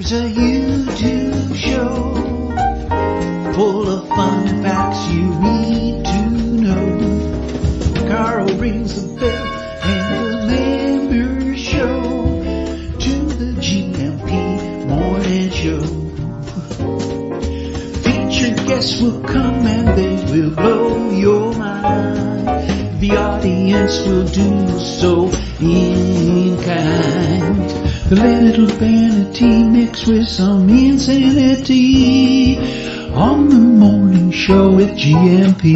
Here's a YouTube show full of fun facts you need to know. Carl rings the bell and the members show to the GMP morning show. Featured guests will come and they will blow your mind. The audience will do so in kind. The little vanity mixed with some insanity on the morning show with GMP.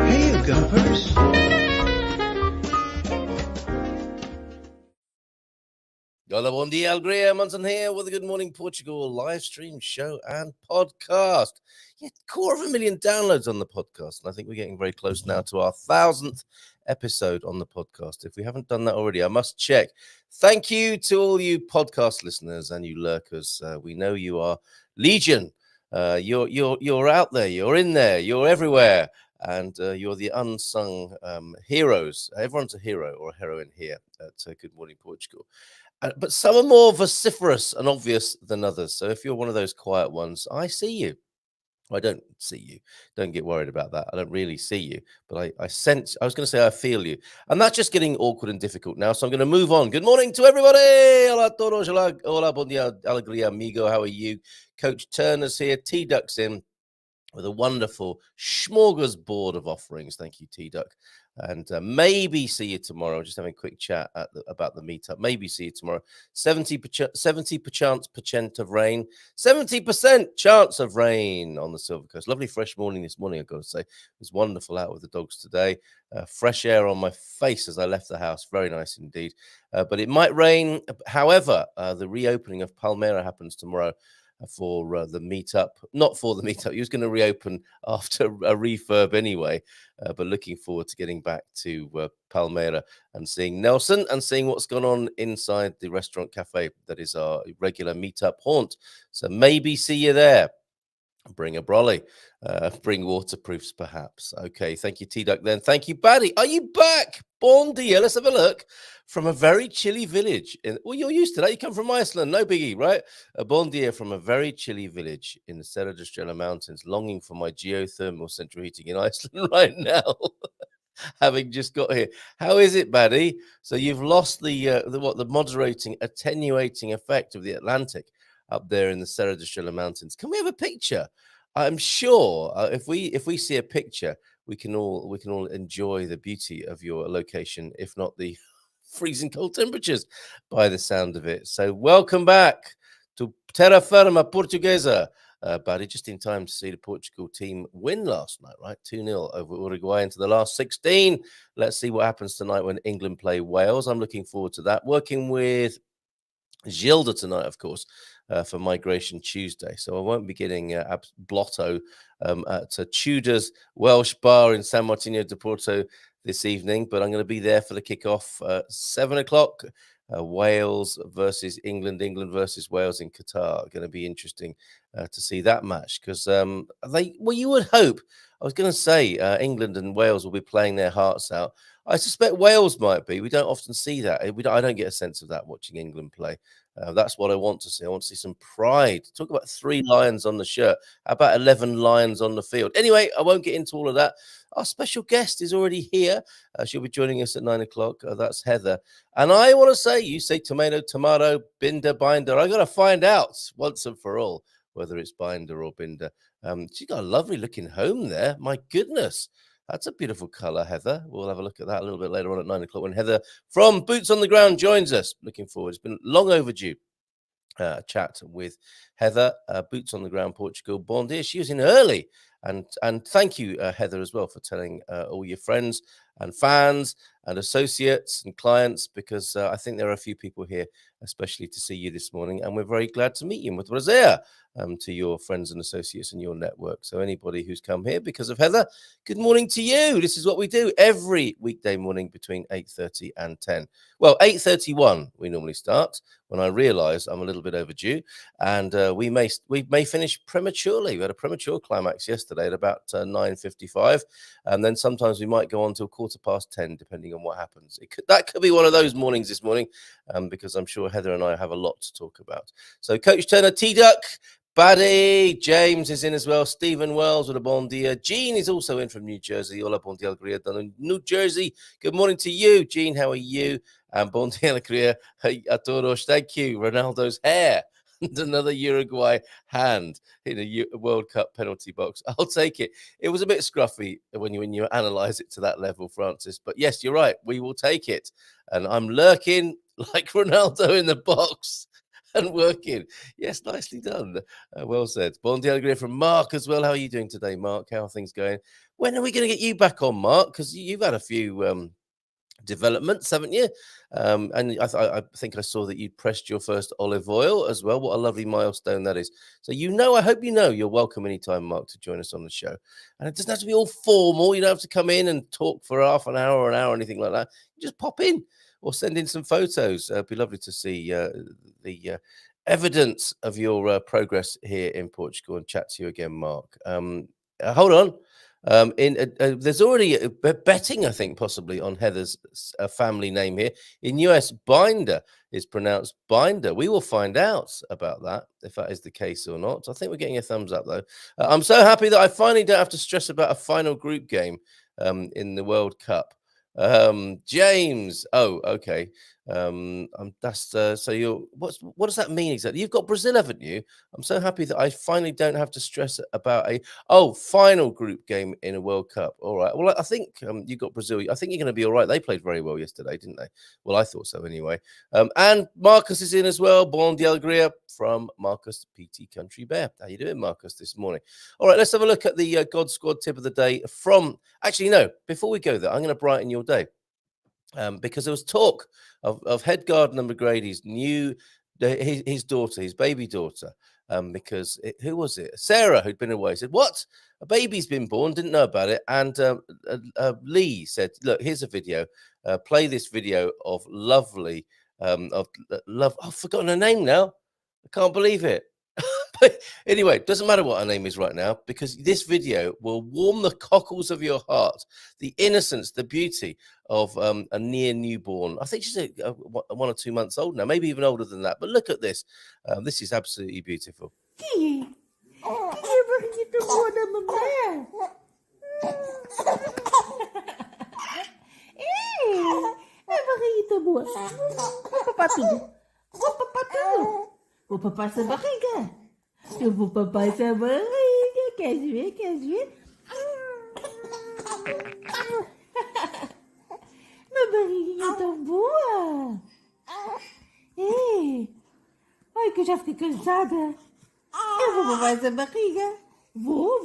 Hey, you gumpers. Hola, bon dia, Alegria. Munson here with the Good Morning Portugal live stream show and podcast. Yeah, 250,000 downloads on the podcast. And I think we're getting very close now to our 1,000th episode on the podcast. If we haven't done that already, I must check. Thank you to all you podcast listeners and you lurkers. We know you are legion. You're out there. You're in there. You're everywhere. And you're the unsung heroes. Everyone's a hero or a heroine here at Good Morning Portugal. But some are more vociferous and obvious than others. So if you're one of those quiet ones, I see you. I don't see you. Don't get worried about that. I don't really see you, but I sense, I was going to say I feel you. And that's just getting awkward and difficult now. So I'm going to move on. Good morning to everybody. Hola todos. Hola, bon dia, alegría, amigo. How are you? Coach Turner's here. T-Duck's in with a wonderful smorgasbord of offerings. Thank you, T-Duck. And maybe see you tomorrow. Just having a quick chat about the meetup. Maybe see you tomorrow. 70% of rain. 70% chance of rain on the Silver Coast. Lovely fresh morning this morning, I've got to say. It was wonderful out with the dogs today. Fresh air on my face as I left the house. Very nice indeed. But it might rain. However, the reopening of Palmera happens tomorrow for the meetup. Not for the meetup. He was going to reopen after a refurb anyway. But looking forward to getting back to Palmera and seeing Nelson and seeing what's gone on inside the restaurant cafe that is our regular meetup haunt. So maybe see you there. Bring a brolly. Bring waterproofs, perhaps. Okay, thank you, T-Duck, then. Thank you, Baddy. Are you back? Bon dia. Let's have a look. From a very chilly village. Well, you're used to that. You come from Iceland. No biggie, right? A bon dia from a very chilly village in the Serra da Estrela Mountains, longing for my geothermal central heating in Iceland right now. Having just got here. How is it, Baddy? So you've lost the moderating, attenuating effect of the Atlantic up there in the Serra da Estrela Mountains. Can we have a picture? I'm sure if we see a picture, we can all enjoy the beauty of your location, if not the freezing cold temperatures by the sound of it. So welcome back to Terra Firma Portuguesa. Buddy, just in time to see the Portugal team win last night, right? 2-0 over Uruguay into the last 16. Let's see what happens tonight when England play Wales. I'm looking forward to that. Working with Gilda tonight, of course, for Migration Tuesday. So I won't be getting blotto at Tudor's Welsh Bar in San Martino de Porto this evening, but I'm going to be there for the kickoff 7 o'clock. Wales versus England, England versus Wales in Qatar. Going to be interesting to see that match because you would hope. I was going to say England and Wales will be playing their hearts out. I suspect Wales might be. We don't often see that. I don't get a sense of that watching England play. That's what I want to see. I want to see some pride. Talk about 3 lions on the shirt. How about 11 lions on the field? Anyway, I won't get into all of that. Our special guest is already here. She'll be joining us at 9 o'clock. That's Heather. And I want to say, you say tomato, binder, binder. I got to find out once and for all whether it's binder or binder. She's got a lovely looking home there. My goodness. That's a beautiful color, Heather. We'll have a look at that a little bit later on at 9 o'clock when Heather from Boots on the Ground joins us. Looking forward. It's been long overdue chat with Heather, Boots on the Ground Portugal. Bon dia. She was in early. And thank you, Heather, as well, for telling all your friends and fans and associates and clients, because I think there are a few people here, especially to see you this morning. And we're very glad to meet you. Muito prazer to your friends and associates in your network. So anybody who's come here because of Heather, good morning to you. This is what we do every weekday morning between 8:30 and 10. Well, 8:31 we normally start, when I realize I'm a little bit overdue, and we may finish prematurely. We had a premature climax yesterday. today at about 9:55, and then sometimes we might go on till 10:15, depending on what happens. That could be one of those mornings this morning, because I'm sure Heather and I have a lot to talk about. So, Coach Turner, T-Duck, Buddy, James is in as well. Stephen Wells with a bon dia. Jean is also in from New Jersey. Hola, bon dia, alegría, New Jersey. Good morning to you, Jean. How are you? And bon dia, alegría a todos. Thank you. Ronaldo's hair and another Uruguay hand in a World Cup penalty box. I'll take it. It was a bit scruffy when you analyze it to that level, Francis. But yes, you're right. We will take it. And I'm lurking like Ronaldo in the box and working. Yes, nicely done. Well said. Bon dia, alegría from Mark as well. How are you doing today, Mark? How are things going? When are we going to get you back on, Mark? Because you've had a few developments, haven't you? And I think I saw that you pressed your first olive oil as well. What a lovely milestone that is. So I hope you're welcome anytime, Mark, to join us on the show. And it doesn't have to be all formal. You don't have to come in and talk for half an hour or an hour or anything like that. You just pop in or send in some photos. It'd be lovely to see the evidence of your progress here in Portugal and chat to you again, Mark. Hold on. There's already betting, I think, possibly on Heather's family name here. In US, Binder is pronounced Binder. We will find out about that, if that is the case or not. I think we're getting a thumbs up, though. I'm so happy that I finally don't have to stress about a final group game in the World Cup. James. Oh, okay. That's so what does that mean exactly? You've got Brazil, haven't you? I'm so happy that I finally don't have to stress about a final group game in a World Cup. All right. Well, I think you got Brazil. I think you're going to be all right. They played very well yesterday, didn't they? Well, I thought so anyway. And Marcus is in as well. Bon dia, alegría from Marcus PT Country Bear. How you doing, Marcus, this morning? All right, let's have a look at the God Squad tip of the day from. Actually, no. Before we go there, I'm going to brighten your day. Because there was talk of head gardener McGrady's his daughter, his baby daughter, because who was it? Sarah, who'd been away, said, "What? A baby's been born? Didn't know about it." And Lee said, "Look, here's a video. Play this video of lovely love. I've forgotten her name now. I can't believe it." But anyway, doesn't matter what her name is right now, because this video will warm the cockles of your heart, the innocence, the beauty of a near newborn. I think she's 1 or 2 months old now, maybe even older than that. But look at this. This is absolutely beautiful. Vou papar essa barriga. Eu vou papar essa barriga. Queres ver? Queres ver? Minha barriguinha tão boa. Ei. Ai, que eu já fiquei cansada. Eu vou papar essa barriga. Vou.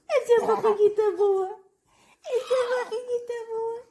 Essa barriguita boa. Essa barriguita boa.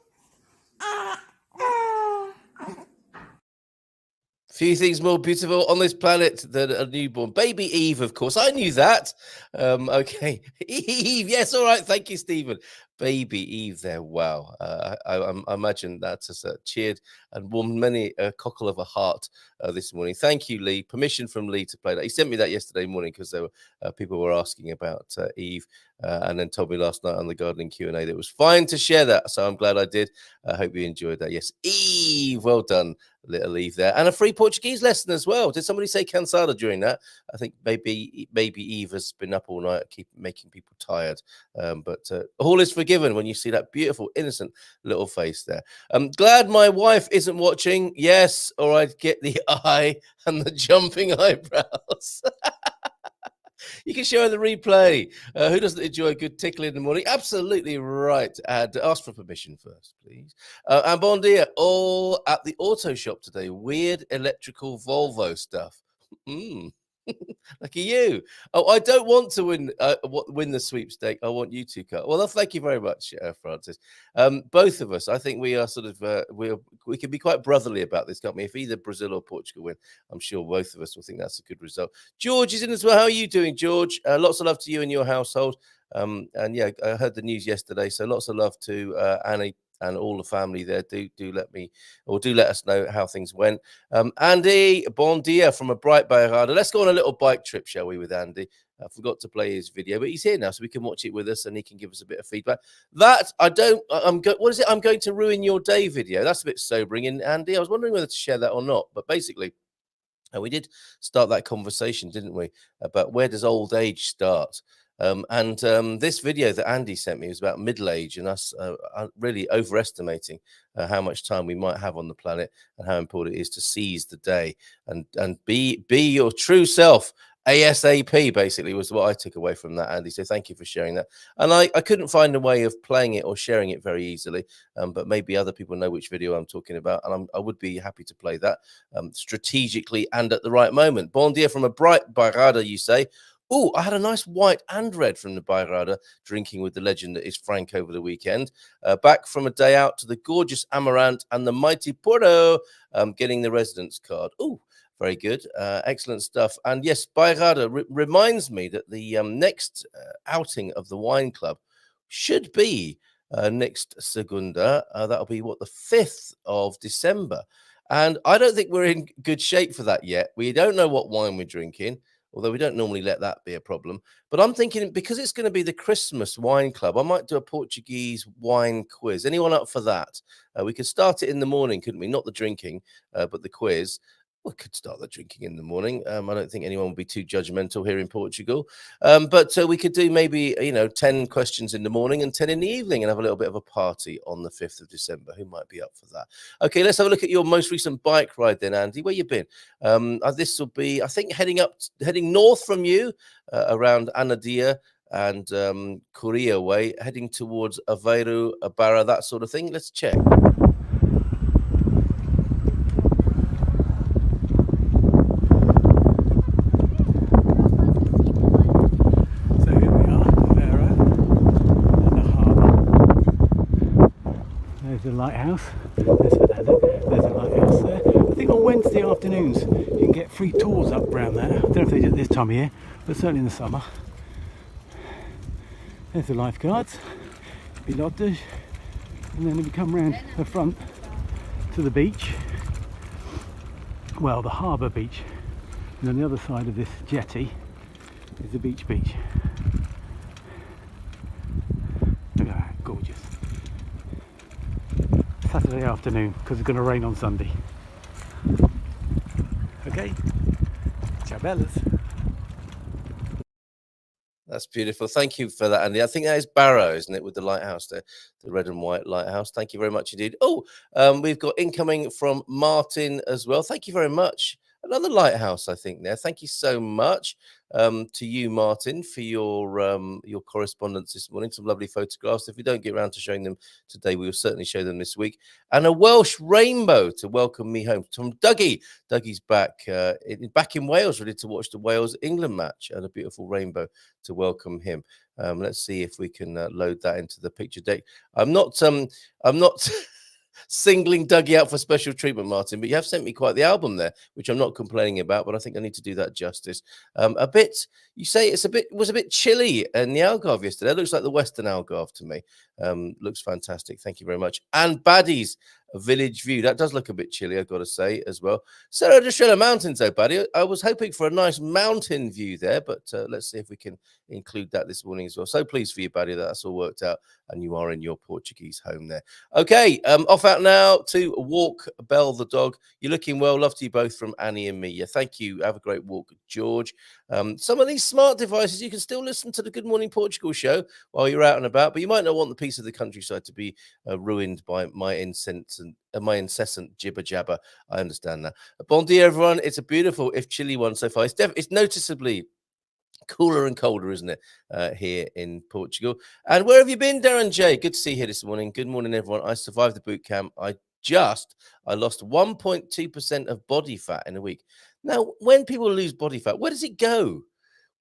Few things more beautiful on this planet than a newborn. Baby Eve, of course. I knew that. Okay. Eve. Yes. All right. Thank you, Stephen. Baby Eve there. Wow. I imagine that has cheered and warmed many a cockle of a heart this morning. Thank you, Lee. Permission from Lee to play that. He sent me that yesterday morning because there were people were asking about Eve, and then told me last night on the gardening Q&A that it was fine to share that. So I'm glad I did. I hope you enjoyed that. Yes, Eve. Well done, little Eve there. And a free Portuguese lesson as well. Did somebody say cansada during that? I think maybe Eve has been up all night, keep making people tired. But all is forgiven when you see that beautiful, innocent little face there. I'm glad my wife isn't watching. Yes, all right, get the eye and the jumping eyebrows. You can show her the replay. Who doesn't enjoy a good tickle in the morning? Absolutely right. And ask for permission first, please. And bon dia, all at the auto shop today. Weird electrical Volvo stuff. Look at you. Oh, I don't want to win the sweepstake. I want you to cut. Well, thank you very much, Francis. Both of us, I think we are sort of we can be quite brotherly about this, can't we? If either Brazil or Portugal win, I'm sure both of us will think that's a good result. George is in as well. How are you doing, George? Lots of love to you and your household. And yeah, I heard the news yesterday, so lots of love to Annie and all the family there. Do let us know how things went. Andy, bon dia from a bright Bayrada. Let's go on a little bike trip, shall we, with Andy? I forgot to play his video, but he's here now, so we can watch it with us, and he can give us a bit of feedback. What is it? I'm going to ruin your day video. That's a bit sobering, and Andy, I was wondering whether to share that or not, but basically, we did start that conversation, didn't we, about where does old age start? This video that Andy sent me was about middle age and us really overestimating how much time we might have on the planet and how important it is to seize the day and be your true self. ASAP basically was what I took away from that, Andy. So thank you for sharing that. And I couldn't find a way of playing it or sharing it very easily, but maybe other people know which video I'm talking about, and I would be happy to play that strategically and at the right moment. Bon dia from a bright Bayrada, you say. Oh, I had a nice white and red from the Bayrada, drinking with the legend that is Frank over the weekend. Back from a day out to the gorgeous Amarant and the mighty Porto, getting the residence card. Oh, very good. Excellent stuff. And yes, Bayrada reminds me that the next outing of the wine club should be next Segunda. That'll be, the 5th of December. And I don't think we're in good shape for that yet. We don't know what wine we're drinking, although we don't normally let that be a problem. But I'm thinking, because it's going to be the Christmas wine club, I might do a Portuguese wine quiz. Anyone up for that? We could start it in the morning, couldn't we? Not the drinking, but the quiz. We could start the drinking in the morning. I don't think anyone would be too judgmental here in Portugal. But we could do maybe, 10 questions in the morning and 10 in the evening and have a little bit of a party on the 5th of December. Who might be up for that? Okay, let's have a look at your most recent bike ride then, Andy. Where you been? This will be, I think, heading north from you around Anadia and Korea way, heading towards Aveiro, Barra, that sort of thing. Let's check. There's a lighthouse. There's a lighthouse there. I think on Wednesday afternoons you can get free tours up around there. I don't know if they do it this time of year, but certainly in the summer. There's the lifeguards, pilotos, and then if you come round the front to the beach, well, the harbour beach, and on the other side of this jetty is the beach. Look at that, gorgeous. Saturday afternoon, because it's going to rain on Sunday. Okay, ciao bellas. That's beautiful. Thank you for that, Andy. I think that is Barrow, isn't it, with the lighthouse there, the red and white lighthouse. Thank you very much indeed. Oh, we've got incoming from Martin as well. Thank you very much. Another lighthouse, I think, there. Thank you so much to you, Martin, for your correspondence this morning. Some lovely photographs. If we don't get around to showing them today, we will certainly show them this week. And a Welsh rainbow to welcome me home from Dougie. Dougie's back in Wales, ready to watch the Wales-England match, and a beautiful rainbow to welcome him. Let's see if we can load that into the picture deck. I'm not singling Dougie out for special treatment, Martin, but you have sent me quite the album there, which I'm not complaining about, but I think I need to do that justice. You say it was a bit chilly in the Algarve yesterday. It looks like the Western Algarve to me. Looks fantastic. Thank you very much. And Baddies, a village view. That does look a bit chilly, I've got to say, as well. Serra da Estrela Mountains, though, Baddy. I was hoping for a nice mountain view there, but let's see if we can include that this morning as well. So pleased for you, Baddy, that that's all worked out and you are in your Portuguese home there. Okay, off out now to walk Belle the dog. You're looking well. Love to you both from Annie and me. Yeah, thank you. Have a great walk, George. Some of these smart devices, you can still listen to the Good Morning Portugal show while you're out and about, but you might not want the piece of the countryside to be ruined by my incessant jibber jabber. I understand that. Bon dia, everyone. It's a beautiful, if chilly one so far. It's noticeably cooler and colder, isn't it, here in Portugal? And where have you been, Darren J? Good to see you here this morning. Good morning, everyone. I survived the boot camp. I lost 1.2% of body fat in a week. Now, when people lose body fat, where does it go?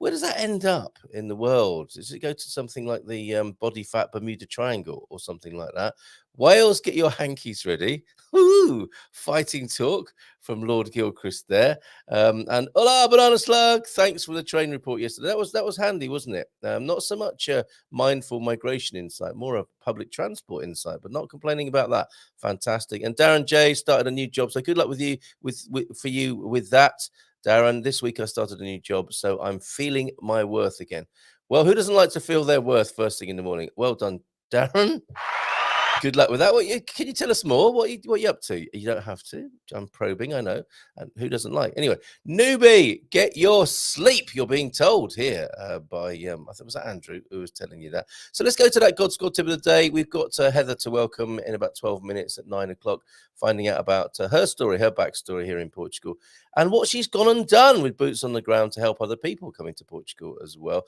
Where does that end up in the world? Does it go to something like the body fat Bermuda Triangle or something like that? Wales, get your hankies ready. Woo! Fighting talk from Lord Gilchrist there. And hola, banana slug. Thanks for the train report yesterday. That was handy, wasn't it? Not so much mindful migration insight, more of public transport insight, but not complaining about that. Fantastic. And Darren J started a new job, so good luck with you for you with that. Darren, this week I started a new job, so I'm feeling my worth again. Well, who doesn't like to feel their worth first thing in the morning? Well done, Darren. Good luck with that. Can you tell us more? What you up to? You don't have to. I'm probing, I know. And who doesn't like? Anyway, newbie, get your sleep. You're being told here by, I think it was Andrew who was telling you that. So let's go to that God Squad tip of the day. We've got Heather to welcome in about 12 minutes at 9 o'clock, finding out about her story, her backstory here in Portugal, and what she's gone and done with boots on the ground to help other people coming to Portugal as well.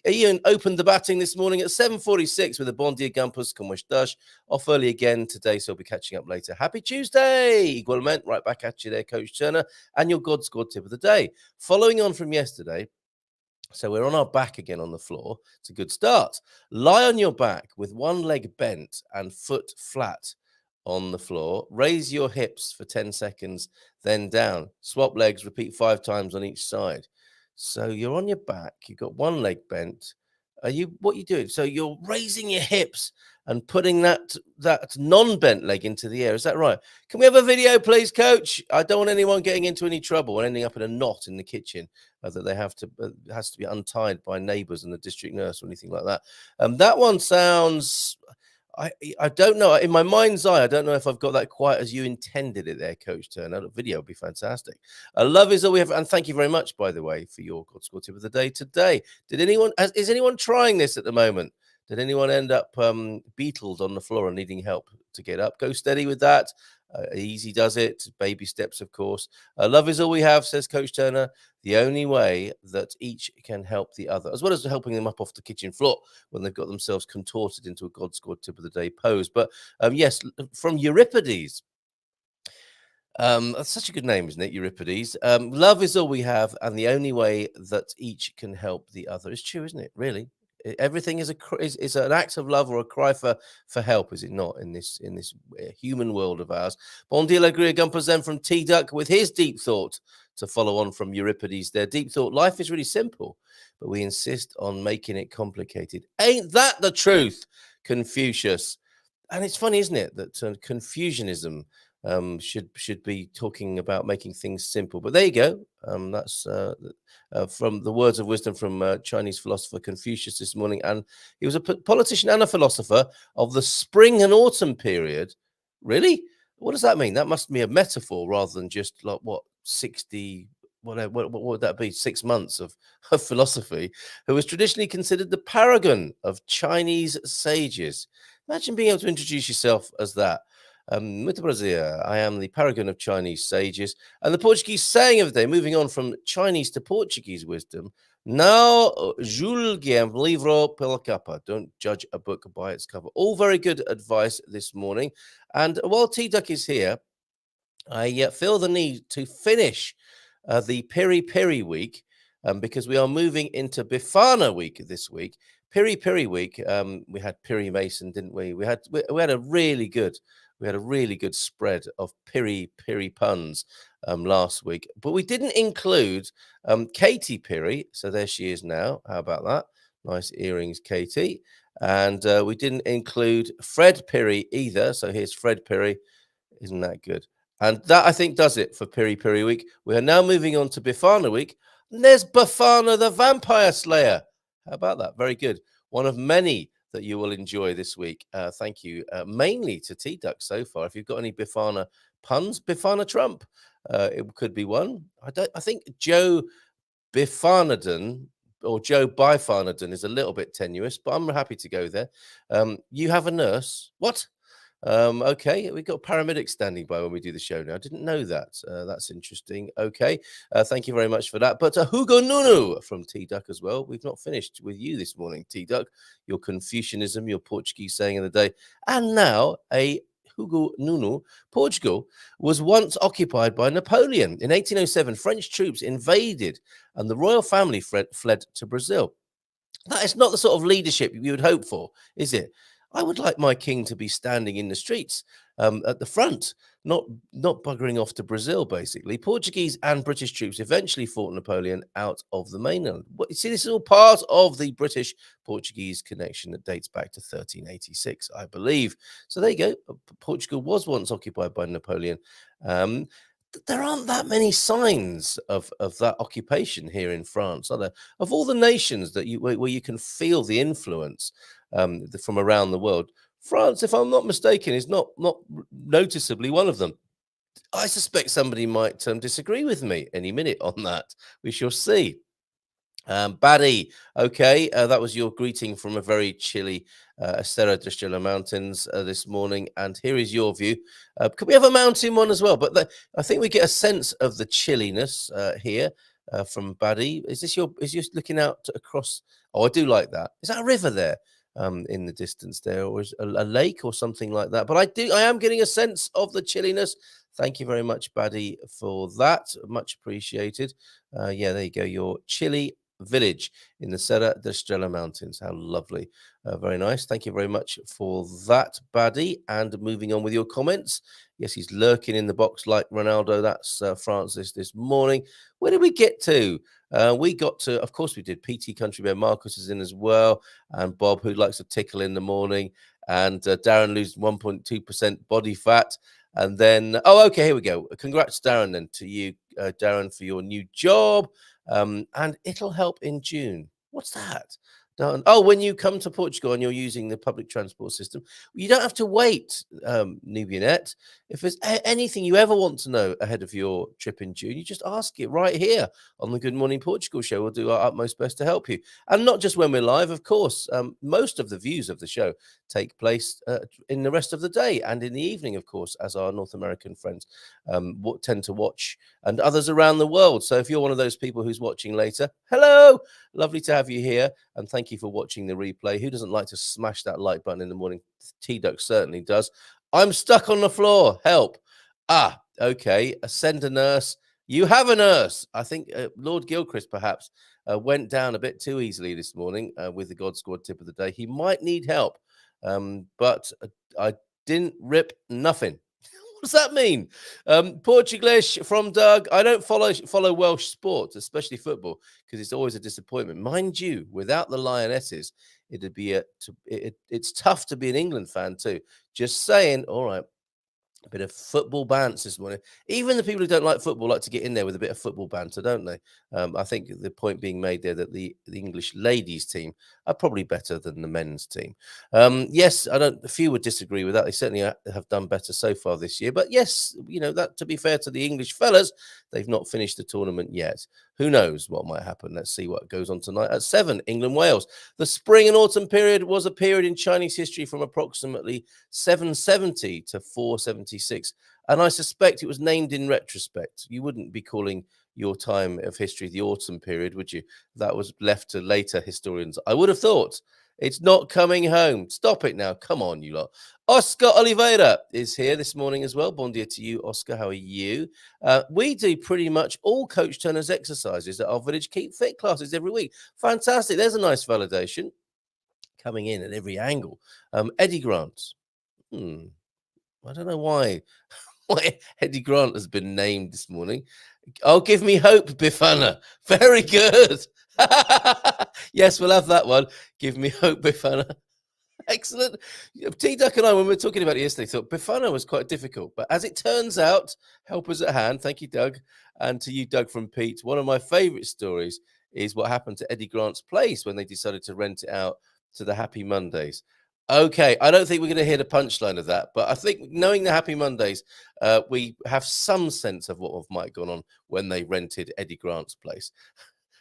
Ian opened the batting this morning at 7:46 with a Bom Dia Gumpers, como estás? Off early again today, so I'll be catching up later. Happy Tuesday! Igualmente, right back at you there, Coach Turner, and your God Squad tip of the day. Following on from yesterday, so we're on our back again on the floor. It's a good start. Lie on your back with one leg bent and foot flat on the floor. Raise your hips for 10 seconds, then down. Swap legs, repeat 5 times on each side. So you're on your back, you've got one leg bent. What are you doing? So you're raising your hips and putting that non-bent leg into the air. Is that right? Can we have a video, please, Coach? I don't want anyone getting into any trouble and ending up in a knot in the kitchen that they have to has to be untied by neighbours and the district nurse or anything like that. That one sounds. I don't know. In my mind's eye, I don't know if I've got that quite as you intended it there, Coach Turner. The video would be fantastic. Love is all we have. And thank you very much, by the way, for your God Squad tip of the day today. Is anyone trying this at the moment? Did anyone end up beetled on the floor and needing help to get up? Go steady with that. Easy does it. Baby steps, of course. Love is all we have, says Coach Turner. The only way that each can help the other, as well as helping them up off the kitchen floor when they've got themselves contorted into a God Squad tip of the day pose. But yes, from Euripides. That's such a good name, isn't it? Euripides. Love is all we have, and the only way that each can help the other. It's true, isn't it? Really. Everything is an act of love or a cry for help, is it not, in this human world of ours? Bon dia, alegria, gumpers then from T-Duck with his deep thought to follow on from Euripides. Their deep thought: life is really simple, but we insist on making it complicated. Ain't that the truth, Confucius? And it's funny, isn't it, that Confucianism should be talking about making things simple. But there you go. That's from the words of wisdom from Chinese philosopher Confucius this morning. And he was a politician and a philosopher of the spring and autumn period. Really? What does that mean? That must be a metaphor rather than just like 60, whatever, what would that be? 6 months of philosophy, who was traditionally considered the paragon of Chinese sages. Imagine being able to introduce yourself as that. Muito prazer. I am the paragon of Chinese sages. And the Portuguese saying of the day, moving on from Chinese to Portuguese wisdom: não julgue um livro pela capa. Don't judge a book by its cover. All very good advice this morning. And while T-Duck is here, I feel the need to finish the Piri Piri week because we are moving into Bifana week this week. Piri Piri week, we had Piri Mason, didn't we? We had a really good spread of Piri Piri puns last week, but we didn't include Katy Piri. So there she is now. How about that? Nice earrings, Katy. And we didn't include Fred Piri either. So here's Fred Piri. Isn't that good? And that, I think, does it for Piri Piri week. We are now moving on to Bifana week. And there's Bafana the Vampire Slayer. How about that? Very good. One of many that you will enjoy this week. Thank you mainly to T-Duck so far. If you've got any Bifana puns, Bifana Trump, it could be one. I think Joe Bifanaden or Joe Bifanaden is a little bit tenuous, but I'm happy to go there. You have a nurse? What? Okay, we've got paramedics standing by when we do the show now. I didn't know that. That's interesting. Okay, thank you very much for that. But Hugo Nuno from T-Duck as well. We've not finished with you this morning, T-Duck. Your Confucianism, your Portuguese saying of the day. And now a Hugo Nuno, Portugal was once occupied by Napoleon. In 1807, French troops invaded and the royal family fled to Brazil. That is not the sort of leadership you would hope for, is it? I would like my king to be standing in the streets at the front, not buggering off to Brazil, basically. Portuguese and British troops eventually fought Napoleon out of the mainland. You see, this is all part of the British-Portuguese connection that dates back to 1386, I believe. So there you go. Portugal was once occupied by Napoleon. There aren't that many signs of that occupation here in France, are there? Of all the nations that where you can feel the influence from around the world, France, if I'm not mistaken, is not noticeably one of them. I suspect somebody might disagree with me any minute on that. We shall see. Baddy, okay, that was your greeting from a very chilly Serra de Estrela Mountains this morning, and here is your view. Could we have a mountain one as well? But I think we get a sense of the chilliness here from Baddy. Is this looking out across? Oh, I do like that. Is that a river there in the distance there, or is a lake or something like that? But I am getting a sense of the chilliness. Thank you very much, Baddy, for that. Much appreciated. Yeah, there you go. Your chilly village in the Serra de Estrela Mountains. How lovely. Very nice. Thank you very much for that, Baddy. And moving on with your comments. Yes, he's lurking in the box like Ronaldo. That's Francis this morning. Where did we get to? We got to, of course, we did. PT Country Bear Marcus is in as well. And Bob, who likes to tickle in the morning. And Darren losing 1.2% body fat. And then, oh, okay, here we go. Congrats, Darren, then to you, Darren, for your new job. And it'll help in June. What's that? Oh, when you come to Portugal and you're using the public transport system, you don't have to wait, Nubianet. If there's anything you ever want to know ahead of your trip in June, you just ask it right here on the Good Morning Portugal show. We'll do our utmost best to help you. And not just when we're live, of course. Most of the views of the show take place in the rest of the day and in the evening, of course, as our North American friends tend to watch, and others around the world. So if you're one of those people who's watching later, hello, lovely to have you here, and thank you for watching the replay. Who doesn't like to smash that like button in the morning? T-Duck certainly does. I'm stuck on the floor. Help. Okay. Send a nurse. You have a nurse. I think Lord Gilchrist perhaps went down a bit too easily this morning with the God Squad tip of the day. He might need help, but I didn't rip nothing. What does that mean? Portuguese from Doug. I don't follow Welsh sports, especially football, because it's always a disappointment. Mind you, without the Lionesses, it'd be it's tough to be an England fan too. Just saying. All right. A bit of football banter this morning. Even the people who don't like football like to get in there with a bit of football banter, don't they? I think the point being made there that the English ladies team are probably better than the men's team. Yes, a few would disagree with that. They certainly have done better so far this year. But yes, that to be fair to the English fellas, they've not finished the tournament yet. Who knows what might happen? Let's see what goes on tonight at 7, England-Wales. The spring and autumn period was a period in Chinese history from approximately 770 to 476. And I suspect it was named in retrospect. You wouldn't be calling your time of history the autumn period, would you? That was left to later historians, I would have thought. It's not coming home. Stop it now. Come on, you lot. Oscar Oliveira is here this morning as well. Bon dia to you, Oscar. How are you? We do pretty much all Coach Turner's exercises at our Village Keep Fit classes every week. Fantastic. There's a nice validation coming in at every angle. Eddie Grant. I don't know why Eddie Grant has been named this morning. Oh, give me hope, Bifana. Very good. Yes, we'll have that one. Give me hope, Bifana. Excellent. T-Duck and I, when we were talking about it yesterday, thought Bifana was quite difficult. But as it turns out, help us at hand. Thank you, Doug. And to you, Doug from Pete. One of my favourite stories is what happened to Eddie Grant's place when they decided to rent it out to the Happy Mondays. Okay, I don't think we're going to hear the punchline of that, but I think knowing the Happy Mondays, we have some sense of what might have gone on when they rented Eddie Grant's place.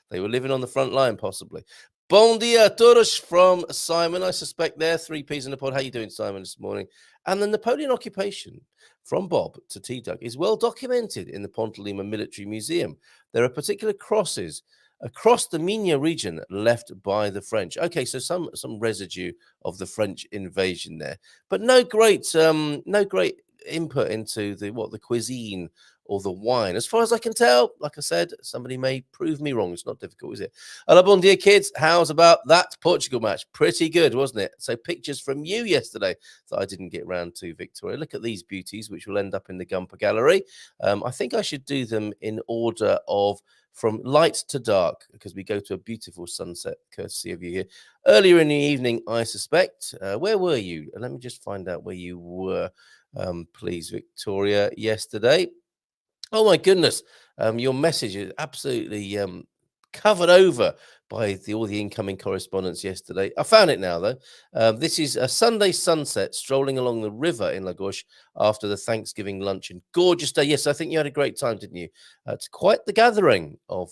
They were living on the front line, possibly. Bon dia, todos from Simon. I suspect there, 3 Ps in the pod. How you doing, Simon, this morning? And the Napoleon occupation from Bob to T-Duck is well documented in the Ponte Lima Military Museum. There are particular crosses across the Minho region left by the French. Okay, so some residue of the French invasion there, but no great input into the cuisine or the wine. As far as I can tell, like I said, somebody may prove me wrong. It's not difficult, is it? Hello, bon dia, kids. How's about that Portugal match? Pretty good, wasn't it? So pictures from you yesterday that I didn't get round to, Victoria. Look at these beauties, which will end up in the Gumper Gallery. I think I should do them in order of from light to dark, because we go to a beautiful sunset, courtesy of you here. Earlier in the evening, I suspect. Where were you? Let me just find out where you were, please, Victoria, yesterday. Oh, my goodness. Your message is absolutely covered over by all the incoming correspondence yesterday. I found it now, though. This is a Sunday sunset strolling along the river in Lagos after the Thanksgiving luncheon. Gorgeous day. Yes, I think you had a great time, didn't you? It's quite the gathering of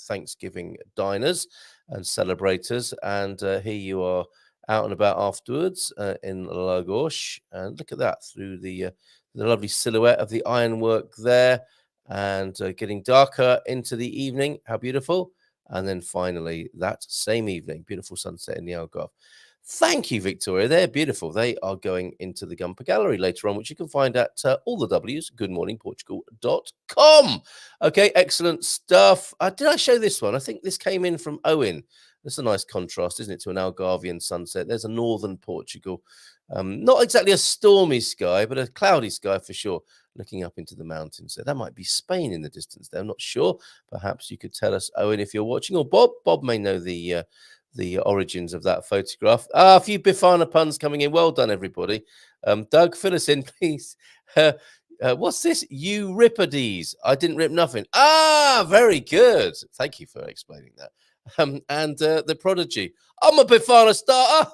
Thanksgiving diners and celebrators. And here you are out and about afterwards in Lagos. And look at that through the lovely silhouette of the ironwork there, and getting darker into the evening. How beautiful. And then finally, that same evening, beautiful sunset in the Algarve. Thank you, Victoria. They're beautiful. They are going into the Gumper Gallery later on, which you can find at all the W's, goodmorningportugal.com. Okay, excellent stuff. Did I show this one? I think this came in from Owen. That's a nice contrast, isn't it, to an Algarvian sunset? There's a northern Portugal. Not exactly a stormy sky, but a cloudy sky for sure, looking up into the mountains. So that might be Spain in the distance there. I'm not sure. Perhaps you could tell us, Owen, if you're watching, or Bob. Bob may know the origins of that photograph. A few Bifana puns coming in. Well done, everybody. Doug, fill us in, please. What's this? Euripides. I didn't rip nothing. Very good. Thank you for explaining that. And the prodigy. I'm a Bifana starter.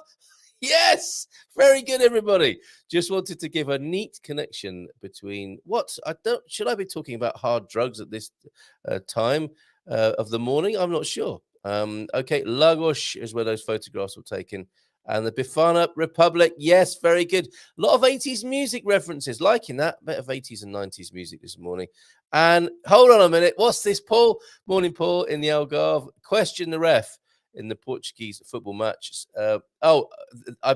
Yes, very good, everybody. Just wanted to give a neat connection between should I be talking about hard drugs at this time of the morning? I'm not sure. Okay, Lagos is where those photographs were taken. And the Bifana Republic, yes, very good. A lot of 80s music references, liking that. Bit of 80s and 90s music this morning. And hold on a minute, what's this, Paul? Morning, Paul, in the Algarve. Question the ref in the Portuguese football match. I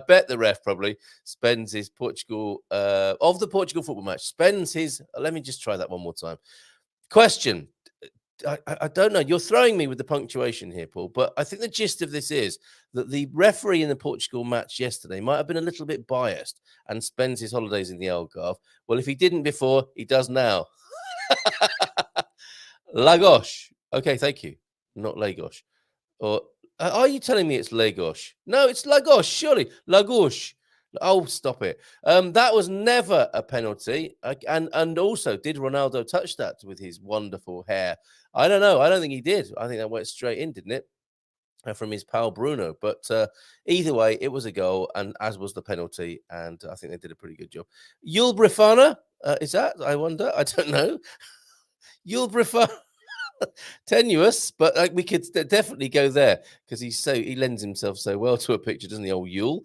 bet the ref probably spends his Portugal, of the Portugal football match, spends his, let me just try that one more time. Question. I don't know. You're throwing me with the punctuation here, Paul, but I think the gist of this is that the referee in the Portugal match yesterday might have been a little bit biased and spends his holidays in the Algarve. Well, if he didn't before, he does now. Lagos. Okay, thank you. Not Lagos. Or are you telling me it's Lagos? No, it's Lagos, surely. Lagos. Oh, stop it. That was never a penalty. And also, did Ronaldo touch that with his wonderful hair? I don't know. I don't think he did. I think that went straight in, didn't it? From his pal Bruno. But either way, it was a goal, and as was the penalty. And I think they did a pretty good job. Yul Brifana, is that? I wonder. I don't know. Yul Brifana. Tenuous, but we could definitely go there because he lends himself so well to a picture, doesn't he, old Yule?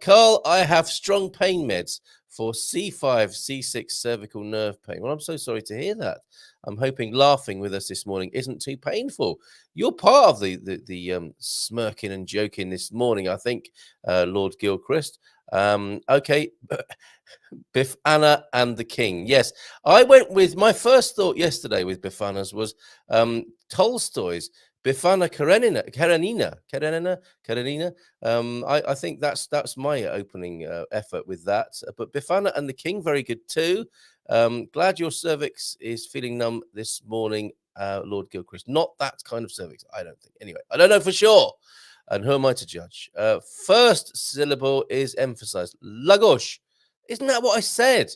Carl, I have strong pain meds for C5, C6 cervical nerve pain. Well, I'm so sorry to hear that. I'm hoping laughing with us this morning isn't too painful. You're part of the smirking and joking this morning, I think, Lord Gilchrist. Okay. Bifana and the King. Yes, I went with my first thought yesterday with Bifana's was Tolstoy's Bifana Karenina. I think that's my opening effort with that. But Bifana and the King, very good too. Glad your cervix is feeling numb this morning, Lord Gilchrist. Not that kind of cervix, I don't think. Anyway, I don't know for sure. And who am I to judge? First syllable is emphasized. Lagos. Isn't that what I said?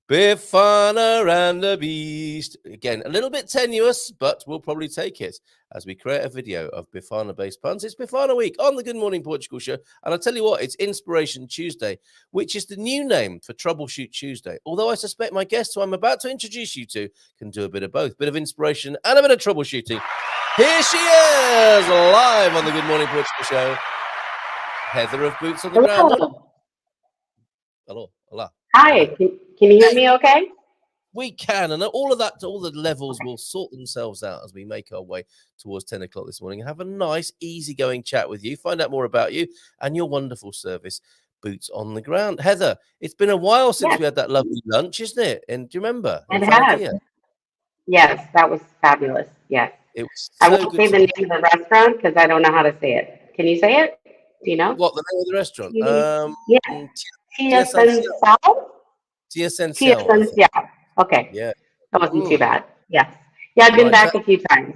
Bifana and the Beast. Again, a little bit tenuous, but we'll probably take it as we create a video of Bifana-based puns. It's Bifana Week on the Good Morning Portugal show. And I'll tell you what, it's Inspiration Tuesday, which is the new name for Troubleshoot Tuesday. Although I suspect my guest, who I'm about to introduce you to, can do a bit of both. Bit of inspiration and a bit of troubleshooting. Here she is, live on the Good Morning Portugal show. Heather of Boots on the Ground. Hello. Hola. Hi. Can you hear me okay? We can, and all of that, all the levels will sort themselves out as we make our way towards 10 o'clock this morning. Have a nice, easygoing chat with you, find out more about you and your wonderful service, Boots on the Ground. Heather, it's been a while since Yes, we had that lovely lunch, isn't it? And do you remember in it has. Faladier? Yes, that was fabulous. Yes. It was I so won't good say to the name of the restaurant because I don't know how to say it. Can you say it? Do you know? what the name of the restaurant? Yeah. Tia Tia Sensao? Sensel, I think. Yeah. Okay. Yeah. That wasn't too Mm, bad. Yes. Yeah, I've been right. back a few times.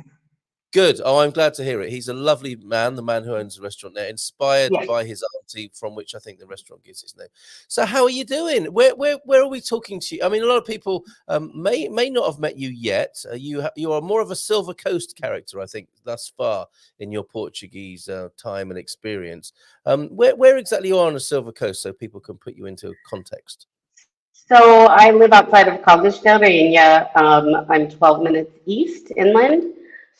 Good. Oh, I'm glad to hear it. He's a lovely man, the man who owns the restaurant there, inspired Yes. by his auntie, from which I think the restaurant gets its name. So, how are you doing? Where are we talking to you? I mean, a lot of people may not have met you yet. You are more of a Silver Coast character, I think, thus far in your Portuguese time and experience. Where exactly you are on the Silver Coast, so people can put you into context? So I live outside of Caldas del Rainha. I'm 12 minutes east inland.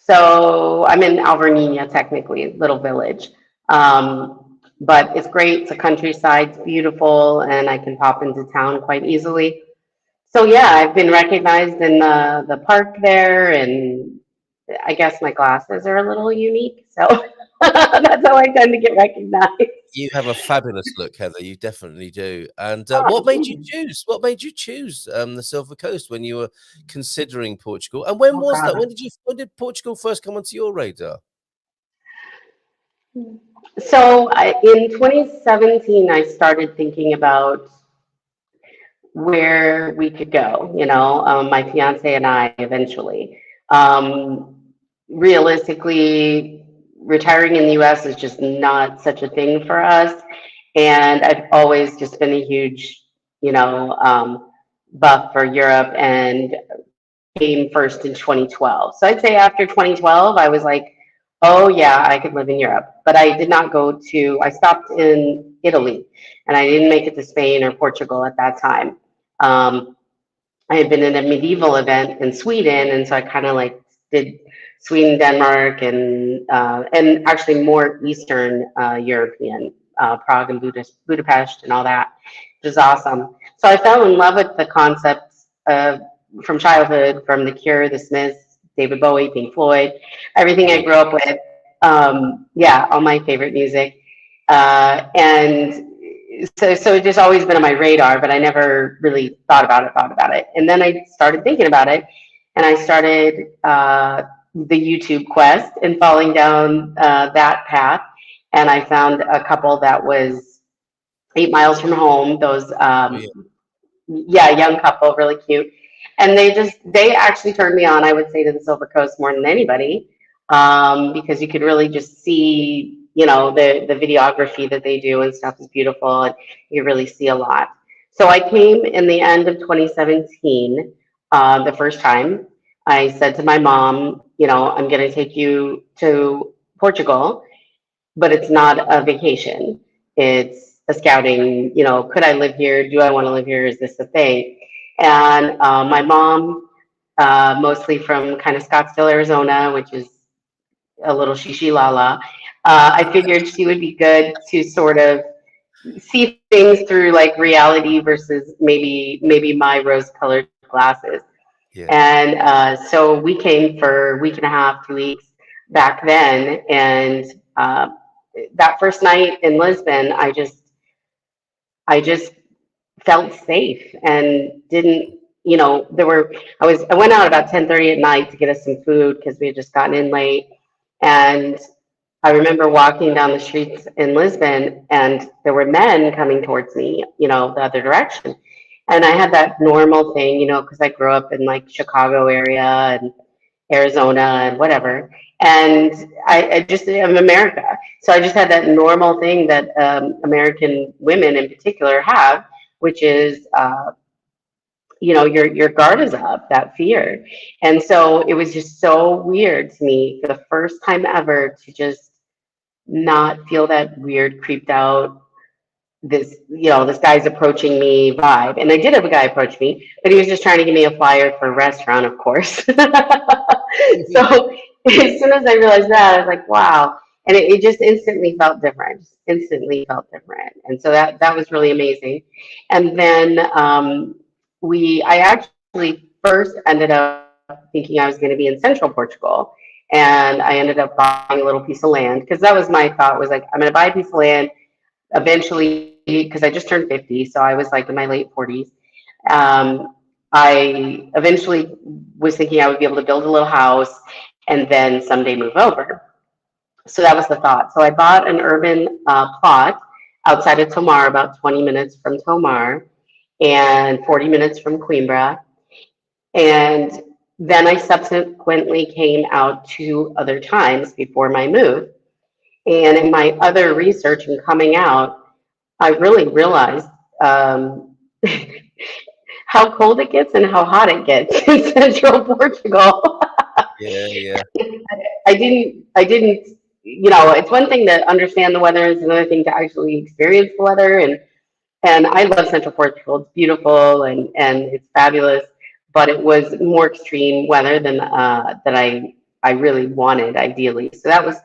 So I'm in Alvernia, technically, little village. But it's great. It's a countryside, it's beautiful, and I can pop into town quite easily. So yeah, I've been recognized in the park there, and I guess my glasses are a little unique. So that's how I tend to get recognized. You have a fabulous look, Heather. You definitely do. And what made you Oh, choose? What made you choose the Silver Coast when you were considering Portugal? And when oh was that? God. When did Portugal first come onto your radar? So in 2017, I started thinking about where we could go, my fiance and I eventually. Um, Realistically, retiring in the US is just not such a thing for us. And I've always just been a huge, buff for Europe and came first in 2012. So I'd say after 2012, I was like, oh yeah, I could live in Europe. But I did not I stopped in Italy and I didn't make it to Spain or Portugal at that time. Um, I had been in a medieval event in Sweden, and so I kind of like did Sweden, Denmark, and actually more Eastern European, Prague and Budapest, and all that, which is awesome. So I fell in love with the concepts from childhood, from The Cure, The Smiths, David Bowie, Pink Floyd, everything I grew up with. Yeah, all my favorite music, and so it's just always been on my radar, but I never really thought about it. And then I started thinking about it, and I started the YouTube quest and falling down that path. And I found a couple that was 8 miles from home. Those, Oh, yeah. yeah, young couple, really cute. And they actually turned me on, I would say, to the Silver Coast more than anybody, because you could really just see, the videography that they do and stuff is beautiful, and you really see a lot. So I came in the end of 2017, the first time. I said to my mom, I'm going to take you to Portugal, but it's not a vacation. It's a scouting, could I live here? Do I want to live here? Is this a thing? And my mom, mostly from kind of Scottsdale, Arizona, which is a little shishi lala, I figured she would be good to sort of see things through like reality versus maybe my rose-colored glasses. Yeah. And so we came for a week and a half, 2 weeks back then, and that first night in Lisbon, I just felt safe and didn't, I went out about 10:30 at night to get us some food because we had just gotten in late. And I remember walking down the streets in Lisbon and there were men coming towards me, the other direction. And I had that normal thing, because I grew up in like Chicago area and Arizona and whatever. And I'm America. So I just had that normal thing that American women in particular have, which is, your guard is up, that fear. And so it was just so weird to me for the first time ever to just not feel that weird, creeped out, this guy's approaching me vibe. And I did have a guy approach me, but he was just trying to give me a flyer for a restaurant, of course. So as soon as I realized that, I was like, wow. And it just instantly felt different, instantly felt different. And so that was really amazing. And then I actually actually first ended up thinking I was going to be in central Portugal. And I ended up buying a little piece of land because that was my thought was like, I'm going to buy a piece of land eventually because I just turned 50. So I was like in my late 40s. I eventually was thinking I would be able to build a little house and then someday move over. So that was the thought. So I bought an urban plot outside of Tomar, about 20 minutes from Tomar and 40 minutes from Coimbra. And then I subsequently came out 2 other times before my move. And in my other research and coming out, I really realized how cold it gets and how hot it gets in central Portugal. Yeah. I didn't, it's one thing to understand the weather, it's another thing to actually experience the weather. And I love Central Portugal. It's beautiful and it's fabulous, but it was more extreme weather than that I really wanted ideally. So that was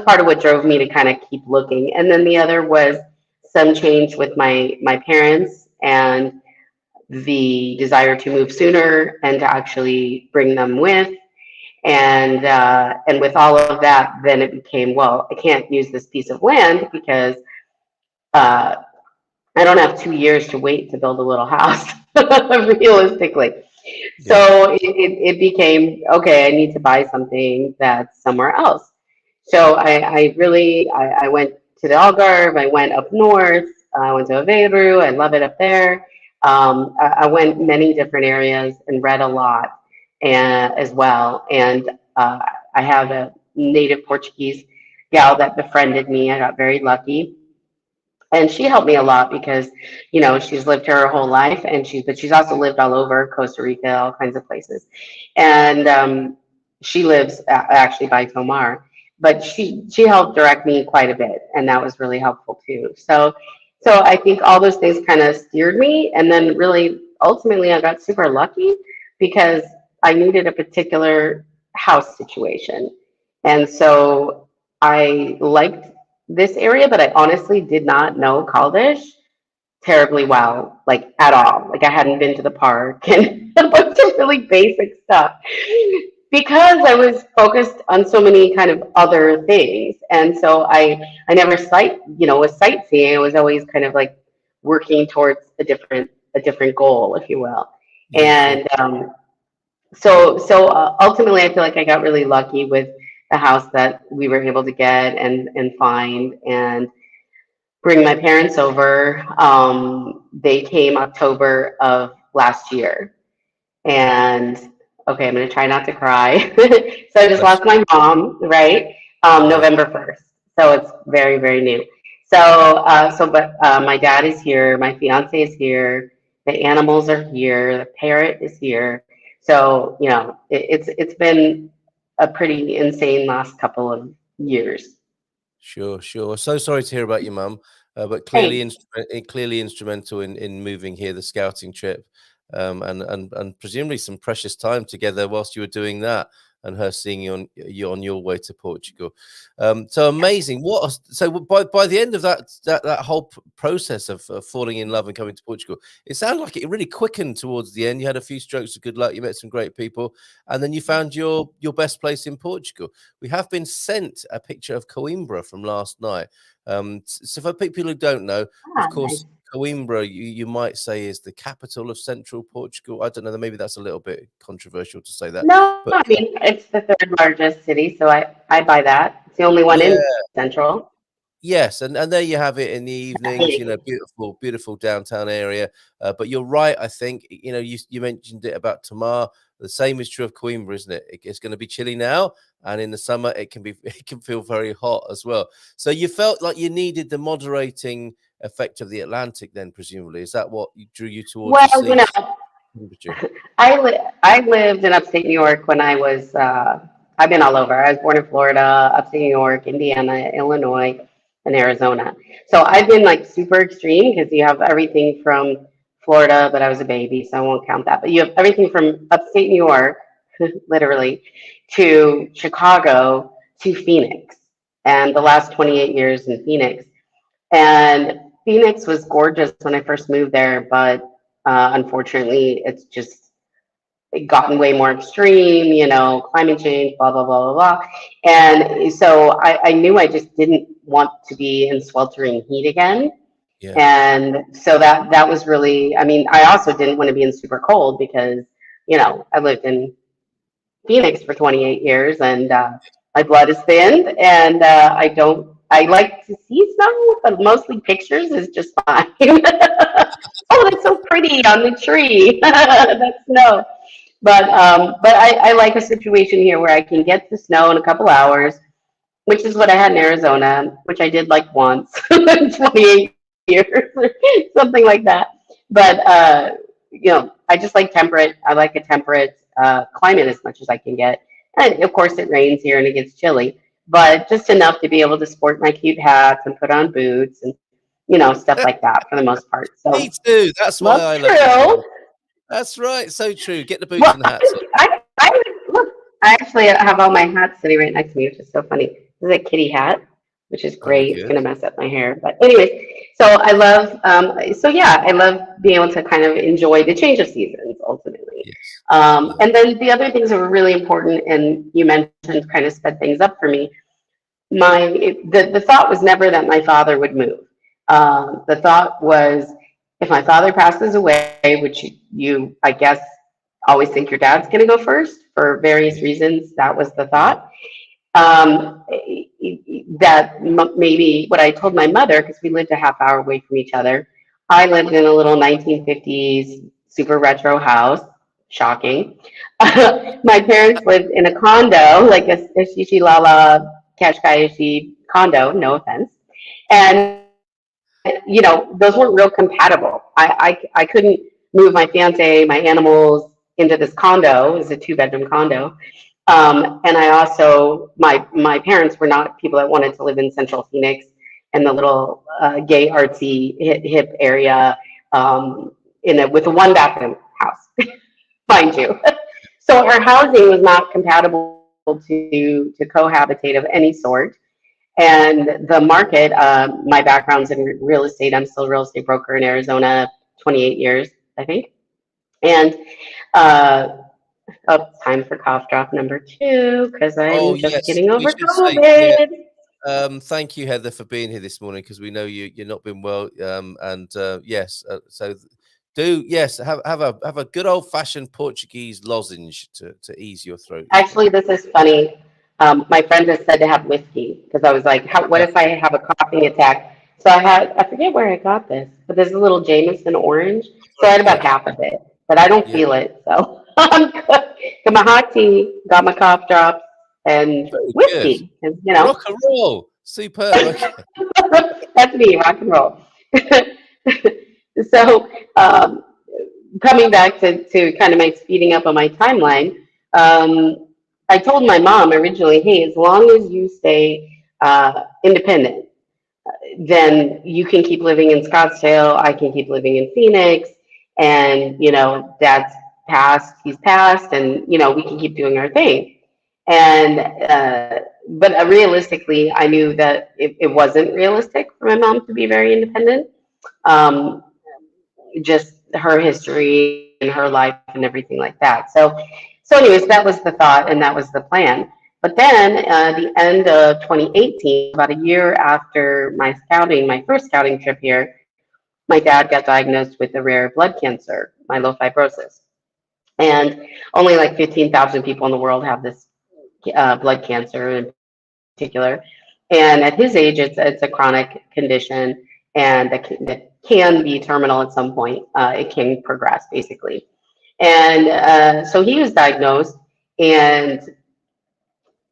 part of what drove me to kind of keep looking. And then the other was some change with my parents and the desire to move sooner and to actually bring them with. And with all of that, then it became, well, I can't use this piece of land because uh, I don't have 2 years to wait to build a little house, realistically. Yeah. So it became, okay, I need to buy something that's somewhere else. So I went to the Algarve, I went up north, I went to Aveiro, I love it up there. I went many different areas and read a lot as well. And I have a native Portuguese gal that befriended me. I got very lucky and she helped me a lot because she's lived here her whole life and she's also lived all over Costa Rica, all kinds of places. And she lives actually by Tomar, but she helped direct me quite a bit and that was really helpful too. So I think all those things kind of steered me, and then really ultimately I got super lucky because I needed a particular house situation. And so I liked this area, but I honestly did not know Caldish terribly well, like at all. Like I hadn't been to the park and a bunch of really basic stuff because I was focused on so many kind of other things. And so I never was sightseeing. I was always kind of like working towards a different goal, if you will. Yeah, sure. And so ultimately, I feel like I got really lucky with the house that we were able to get and find and bring my parents over. They came October of last year, and okay, I'm gonna try not to cry. So I just Bless lost my mom, right? you. Yeah. November 1st. So it's very, very new. But my dad is here, my fiance is here, the animals are here, the parrot is here. So, it's been a pretty insane last couple of years. Sure, sure. So sorry to hear about your mum, but clearly, Thanks. clearly instrumental in moving here, the scouting trip, and presumably some precious time together whilst you were doing that, and her seeing you on your way to Portugal. So amazing. So by the end of that whole process of falling in love and coming to Portugal, it sounded like it really quickened towards the end. You had a few strokes of good luck. You met some great people, and then you found your best place in Portugal. We have been sent a picture of Coimbra from last night. So for people who don't know, of Ah, nice. course, Coimbra, you might say, is the capital of central Portugal. I don't know, maybe that's a little bit controversial to say that, No, but I mean, it's the third largest city, so I buy that. It's the only one yeah, in Central. yes, and there you have it in the evenings. Definitely. Beautiful, beautiful downtown area. But you're right. I think you mentioned it about Tamar. The same is true of Coimbra, isn't it? It's going to be chilly now, and in the summer it can be it can feel very hot as well. So you felt like you needed the moderating effect of the Atlantic, then presumably is that what drew you towards Well, the sea temperature? I lived in upstate New York when I was, I've been all over. I was born in Florida, upstate New York, Indiana, Illinois, and Arizona. So I've been like super extreme because you have everything from Florida, but I was a baby, so I won't count that. But you have everything from upstate New York, literally, to Chicago to Phoenix. And the last 28 years in Phoenix. And Phoenix was gorgeous when I first moved there, but unfortunately, it's just gotten way more extreme, climate change, blah, blah, blah, blah, blah. And so I knew I just didn't want to be in sweltering heat again. Yeah. And so that was really, I mean, I also didn't want to be in super cold because, I lived in Phoenix for 28 years and my blood is thinned and I like to see snow, but mostly pictures is just fine. Oh, that's so pretty on the tree. That's snow. But I like a situation here where I can get the snow in a couple hours, which is what I had in Arizona, which I did like once in 28 years or something like that. But I just like temperate. I like a temperate climate as much as I can get. And of course, it rains here and it gets chilly, but just enough to be able to sport my cute hats and put on boots and stuff like that for the most part. So Me too. That's why I love it. That's right. So true. Get the boots and the hats on. I actually have all my hats sitting right next to me, which is so funny. This is a kitty hat, which is great. It's gonna mess up my hair, but anyways. So I love. I love being able to kind of enjoy the change of seasons ultimately. Yes. And then the other things that were really important, and you mentioned, kind of sped things up for me. The thought was never that my father would move. The thought was, if my father passes away, which you I guess always think your dad's going to go first for various reasons. That was the thought. That maybe what I told my mother, because we lived a half hour away from each other. I lived in a little 1950s super retro house. Shocking. My parents lived in a condo, like a Shishi Lala Kashkayashi condo, no offense. And those weren't real compatible. I couldn't move my fiance, my animals into this condo. It was a 2-bedroom condo. And I also, my parents were not people that wanted to live in Central Phoenix and the little gay, artsy, hip area with a 1-bathroom house, mind you. So our housing was not compatible to cohabitate of any sort. And the market, my background's in real estate. I'm still a real estate broker in Arizona, 28 years, I think. And time for cough drop number 2, because I'm just getting over COVID. Thank you, Heather, for being here this morning, because we know you're not been well. Have a good old fashioned Portuguese lozenge to ease your throat. Actually, this is funny. My friend has said to have whiskey because I was like, what if I have a coughing attack? So I forget where I got this, but there's a little Jameson orange. So I had about half of it, but I don't feel it. So I'm good. Got my hot tea, got my cough drops, and whiskey. And, rock and roll. Superb. Okay. That's me, rock and roll. So coming back to kind of my speeding up on my timeline, I told my mom originally, hey, as long as you stay independent, then you can keep living in Scottsdale, I can keep living in Phoenix, and, dad's passed, he's passed, and, we can keep doing our thing. And, but realistically, I knew that it wasn't realistic for my mom to be very independent. Just her history and her life and everything like that. So anyways, that was the thought and that was the plan. But then the end of 2018, about a year after my first scouting trip here, my dad got diagnosed with a rare blood cancer, myelofibrosis. And only like 15,000 people in the world have this blood cancer in particular. And at his age, it's a chronic condition, and that can be terminal at some point. It can progress, basically. And so he was diagnosed, and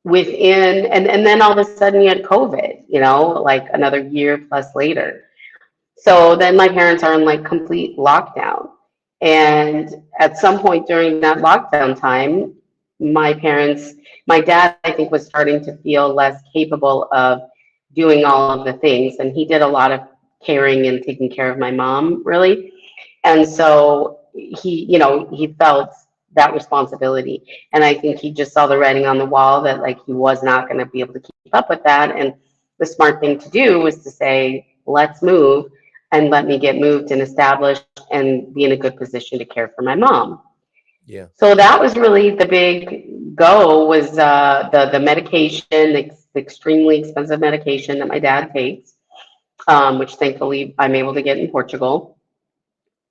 and then all of a sudden he had COVID, like another year plus later. So then my parents are in like complete lockdown. And at some point during that lockdown time, my dad, I think, was starting to feel less capable of doing all of the things. And he did a lot of caring and taking care of my mom, really. And so he felt that responsibility. And I think he just saw the writing on the wall that like he was not going to be able to keep up with that. And the smart thing to do was to say, let's move and let me get moved and established and be in a good position to care for my mom. Yeah. So that was really the big go, was the medication, the extremely expensive medication that my dad takes, which thankfully I'm able to get in Portugal,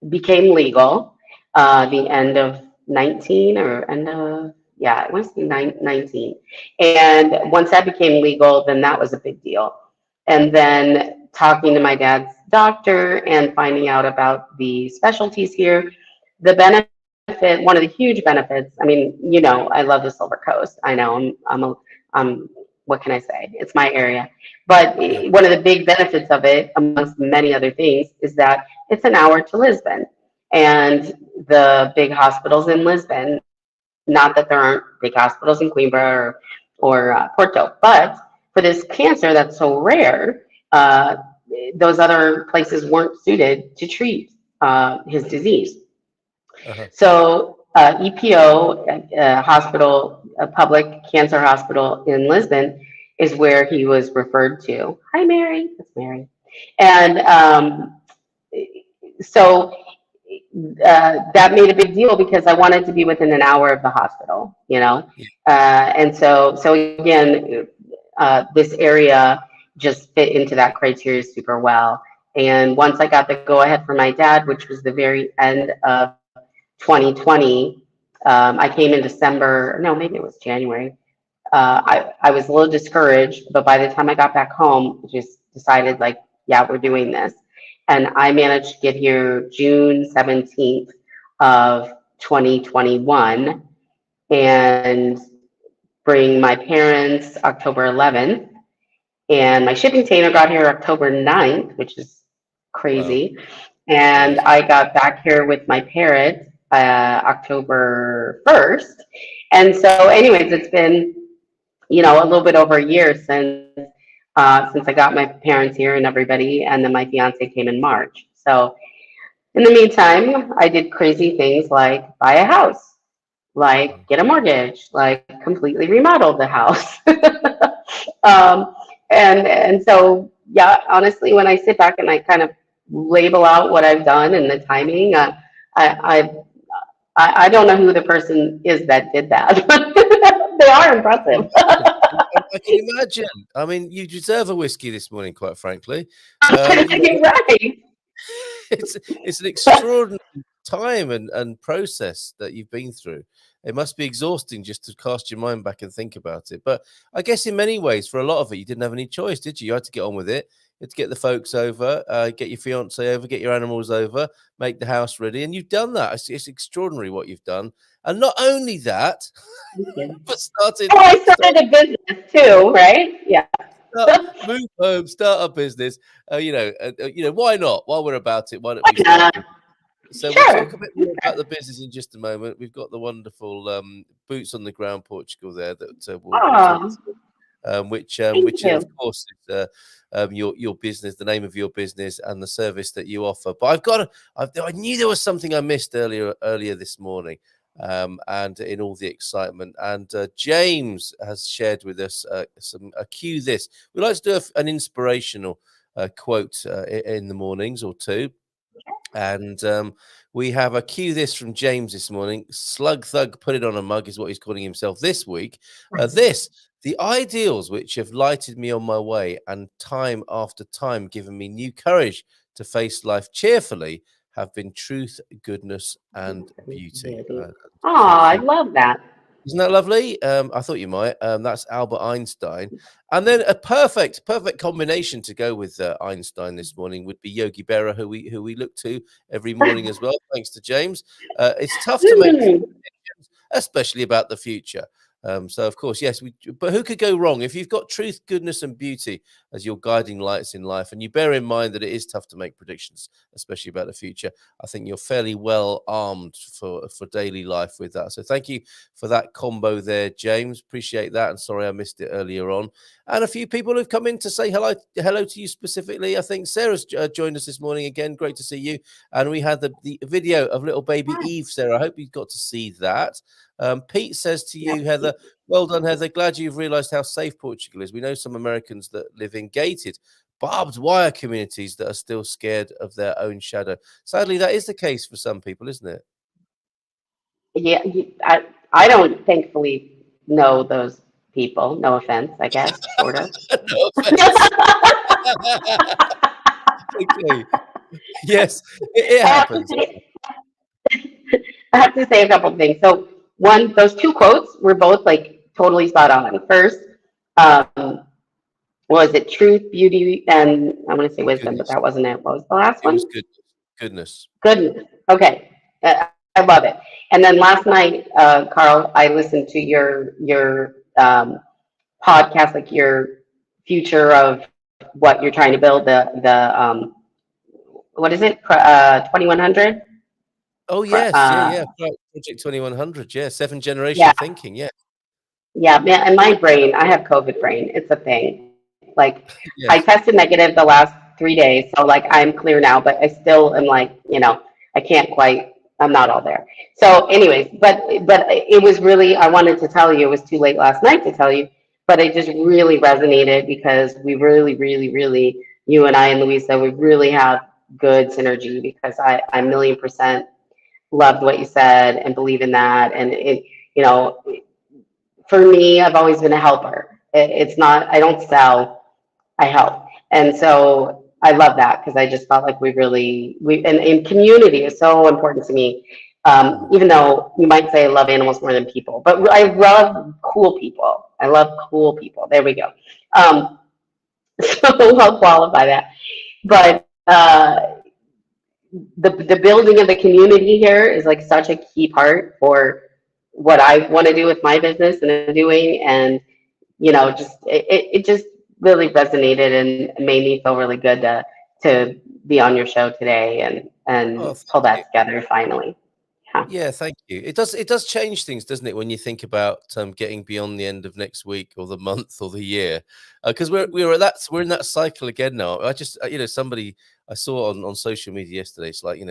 became legal the end of 19, or end of, yeah, it was 19. And once that became legal, then that was a big deal. And then talking to my dad's doctor and finding out about the specialties here, the benefit, one of the huge benefits, I mean, you know, I love the Silver Coast. I know I'm, what can I say? It's my area. But Yeah. one of the big benefits of it, amongst many other things, is that it's an hour to Lisbon. And the big hospitals in Lisbon, not that there aren't big hospitals in Coimbra or Porto, but for this cancer that's so rare, those other places weren't suited to treat his disease. Uh-huh. So EPO hospital, a public cancer hospital in Lisbon, is where he was referred to. Hi, Mary. That's Mary. And so that made a big deal because I wanted to be within an hour of the hospital, you know. Yeah. And so again, this area just fit into that criteria super well. And once I got the go ahead for my dad, which was the very end of 2020, I came in December. No, maybe it was January. I was a little discouraged, but by the time I got back home, I just decided, like, yeah, we're doing this. And I managed to get here June 17th of 2021 and bring my parents October 11th. And my shipping container got here October 9th, which is Wow. crazy. And Amazing. I got back here with my parrot October 1st. And so, anyways, it's been, you know, a little bit over a year since I got my parents here and everybody, and then my fiance came in March. So in the meantime, I did crazy things like buy a house, like get a mortgage, like completely remodel the house. um, and so, yeah, honestly, when I sit back and I kind of label out what I've done and the timing, I, I don't know who the person is that did that. They are impressive. I can imagine. I mean, you deserve a whiskey this morning, quite frankly. You know, You're right. it's an extraordinary time and process that you've been through. It must be exhausting just to cast your mind back and think about it. But I guess in many ways, for a lot of it, you didn't have any choice, did you? You had to get on with it. You had to get the folks over, get your fiance over, get your animals over, make the house ready, and you've done that. It's extraordinary what you've done. And not only that, Thank you. but started Oh, I started a business too, right? Yeah. move home, start a business. Why not? While we're about it, why don't Why we start? not? So we'll talk Sure. a bit more about the business in just a moment. We've got the wonderful boots on the ground Portugal there that we'll talk Oh, which thank of you. course is your business, the name of your business, and the service that you offer. But I knew there was something I missed earlier this morning, and in all the excitement. And James has shared with us a cue this. We like to do an inspirational quote in the mornings or two. And we have a cue this from James this morning. Slug Thug put it on a mug is what he's calling himself this week. The ideals which have lighted me on my way and time after time given me new courage to face life cheerfully have been truth, goodness, and beauty. Oh, Thank I you. love that. Isn't that lovely? I thought you might. That's Albert Einstein. And then a perfect combination to go with Einstein this morning would be Yogi Berra, who we look to every morning as well, thanks to James. It's tough to make Hmm. predictions, especially about the future. So of course, yes, but who could go wrong if you've got truth, goodness, and beauty as your guiding lights in life, and you bear in mind that it is tough to make predictions, especially about the future. I think you're fairly well armed for daily life with that. So thank you for that combo there, James. Appreciate that, and sorry I missed it earlier on. And a few people have come in to say hello to you specifically. I think Sarah's joined us this morning again. Great to see you. And we had the video of little baby Eve, Sarah. I hope you got to see that. Pete says to you, Heather, well done, Heather. Glad you've realised how safe Portugal is. We know some Americans that live in gated, barbed wire communities that are still scared of their own shadow. Sadly, that is the case for some people, isn't it? Yeah, I don't thankfully know those people. No offense, I guess, sort of. No offense. Okay. Yes, it I have to happens. say, I have to say a couple of things. So one, those two quotes were both like totally spot on. First, um, was it truth, beauty, and I'm going to say wisdom, but Goodness. that wasn't it. What was the last It was one? goodness. Goodness. Goodness. Okay. I love it. And then last night, Carl, I listened to your podcast, like your future of what you're trying to build, the what is it? 2100? Oh, yes. Yeah, yeah. Right. Project 2100. Yeah. Seven Yeah, generation thinking. Yeah. yeah, man. And my brain, I have COVID brain. It's a thing. Like, I Yes. tested negative the last 3 days, so like I'm clear now, but I still am like, I can't quite. I'm not all there. So, anyways, but it was really. I wanted to tell you. It was too late last night to tell you, but it just really resonated because we really, really, really, you and I and Louisa, we really have good synergy because I 1,000,000% loved what you said and believe in that, and it, you know, for me, I've always been a helper. It's not, I don't sell, I help. And so I love that because I just felt like and community is so important to me. Even though you might say I love animals more than people, but I love cool people. I love cool people. There we go. Um, so I'll qualify that. But the building of the community here is like such a key part for what I want to do with my business and I'm doing. And just it just really resonated and made me feel really good to be on your show today Oh, and thank pull that you. together finally. Yeah. Yeah, thank you. It does change things, doesn't it, when you think about getting beyond the end of next week or the month or the year, because we're in that cycle again now. I just somebody I saw on social media yesterday. It's like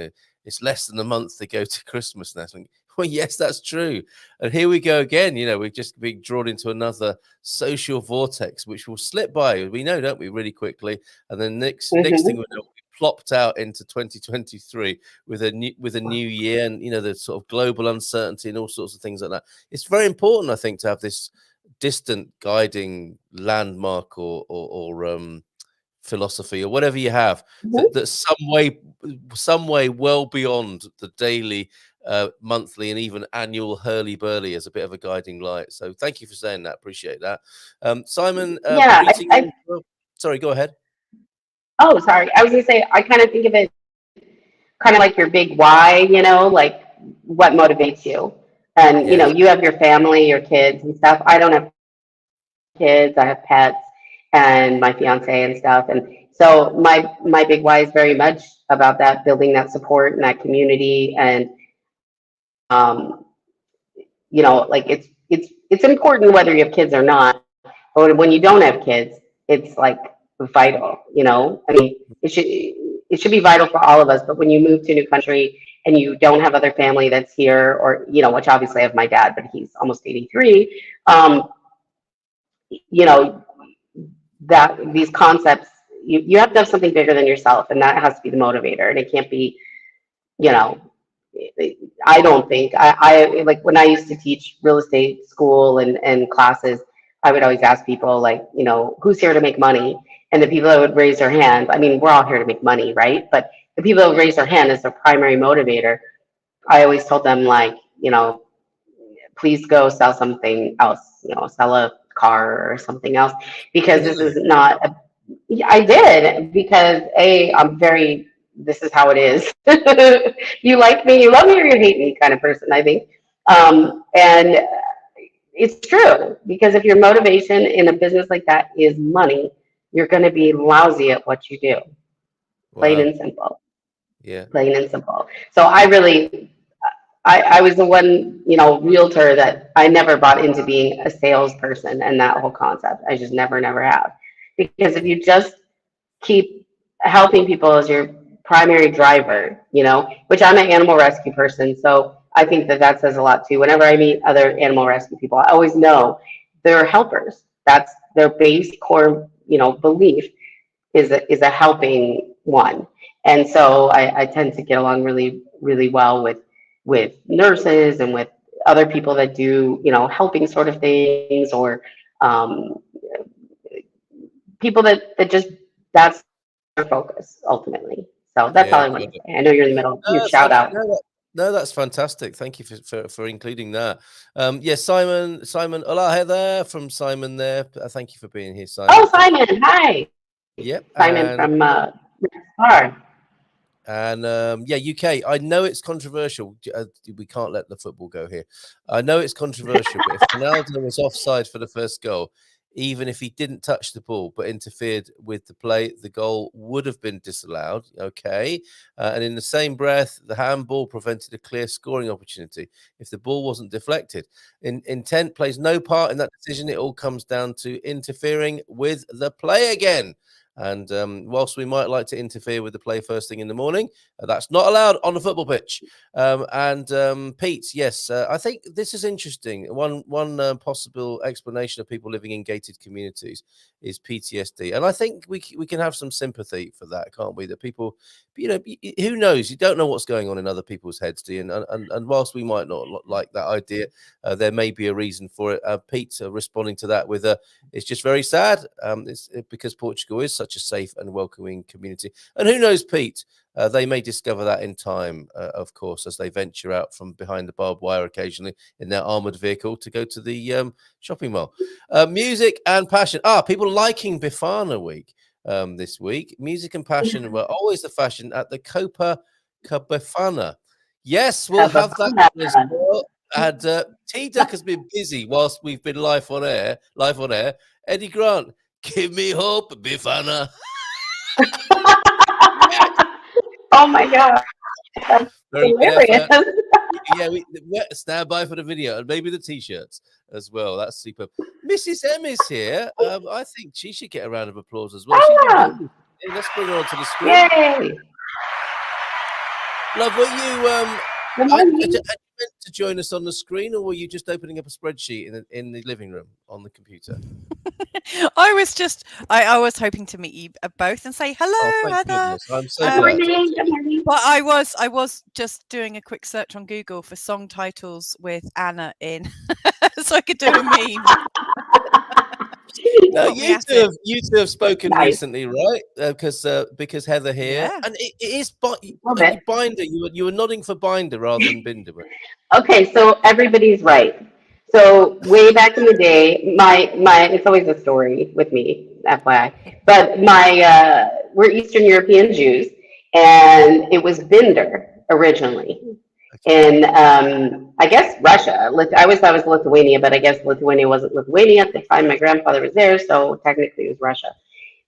it's less than a month to go to Christmas now. I think, well, yes, that's true, and here we go again. We're just being drawn into another social vortex, which will slip by. We know, don't we, really quickly, and then next thing Hmm. we know, we plopped out into 2023 with a new year, and the sort of global uncertainty and all sorts of things like that. It's very important, I think, to have this distant guiding landmark or philosophy or whatever you have that some way well beyond the daily, monthly, and even annual hurly-burly as a bit of a guiding light. So thank you for saying that. Appreciate that. Simon, Yeah. greeting you. Sorry, go ahead. Oh, sorry. I was gonna say I kind of think of it kind of like your big why. Like what motivates you. And Yes. you have your family, your kids and stuff. I don't have kids. I have pets and my fiance and stuff. And so my big why is very much about that, building that support and that community. And um, like it's important whether you have kids or not. But when you don't have kids, it's like vital. I mean, it should be vital for all of us. But when you move to a new country and you don't have other family that's here, or which obviously I have my dad, but he's almost 83. You know, that these concepts, you have to have something bigger than yourself, and that has to be the motivator. And it can't be, you know, I don't think I like when I used to teach real estate school and classes, I would always ask people like, who's here to make money? And the people that would raise their hand, I mean, we're all here to make money, right? But the people that would raise their hand as their primary motivator, I always told them like, please go sell something else, sell a car or something else, because this Really? is not a, yeah, I did, because I'm very, this is how it is. You like me, you love me, or you hate me kind of person, I think. And it's true, because if your motivation in a business like that is money, you're going to be lousy at what you do, plain Wow. and simple, Yeah. plain and simple. So I was the one, realtor that I never bought into being a salesperson and that whole concept. I just never have. Because if you just keep helping people as your primary driver, which I'm an animal rescue person, so I think that says a lot too. Whenever I meet other animal rescue people, I always know they're helpers. That's their base core, belief is a helping one. And so I tend to get along really, really well with nurses and with other people that do, helping sort of things, or um, people that just, that's their focus ultimately. So that's all Yeah, I want got to it. say. I know you're in the middle of your No, shout thank you. out. No, that's fantastic. Thank you for including that. Yes, Simon, hola there from Simon there. Thank you for being here, Simon. Oh, Simon, hi. Yep, Simon from Star. yeah, UK. I know it's controversial. We can't let the football go here. I know it's controversial, but if Ronaldo was offside for the first goal, even if he didn't touch the ball but interfered with the play, the goal would have been disallowed. Okay. And in the same breath, the handball prevented a clear scoring opportunity if the ball wasn't deflected. Intent plays no part in that decision. It all comes down to interfering with the play again. And whilst we might like to interfere with the play first thing in the morning, that's not allowed on the football pitch. Pete, yes, I think this is interesting. One possible explanation of people living in gated communities is PTSD, and I think we can have some sympathy for that, can't we? That people, who knows? You don't know what's going on in other people's heads, do you? And whilst we might not like that idea, there may be a reason for it. Pete responding to that with it's just very sad. It's because Portugal is such a safe and welcoming community. And who knows, Pete, they may discover that in time, of course, as they venture out from behind the barbed wire occasionally in their armored vehicle to go to the shopping mall. Music and passion. People liking Bifana Week this week. Music and passion were always the fashion at the Copa Cabana. Yes, we'll have that as well. And T-Duck has been busy whilst we've been live on air. Eddie Grant, give me hope, Bifana. Oh my God, that's Very good hilarious. effort. Yeah, stand by for the video and maybe the T-shirts as well. That's super. Mrs. M is here. I think she should get a round of applause as well. Ah, Let's bring her onto the screen. yay. Love, were you Good had morning. you meant to join us on the screen, or were you just opening up a spreadsheet in the living room on the computer? I was hoping to meet you both and say hello, Thank Heather. goodness. I'm so Good glad. morning. Good morning. But I was just doing a quick search on Google for song titles with Anna in, so I could do a meme. No, Got me you at two have spoken Nice. recently, right? Because Heather here, Yeah. and it is bit. Binder. You were nodding for Binder rather than Binder. Okay, so everybody's right. So way back in the day, my it's always a story with me, FYI. But we're Eastern European Jews, and it was Binder originally. In I guess Russia. I always thought it was Lithuania, but I guess Lithuania wasn't Lithuania at the time. My grandfather was there, so technically it was Russia.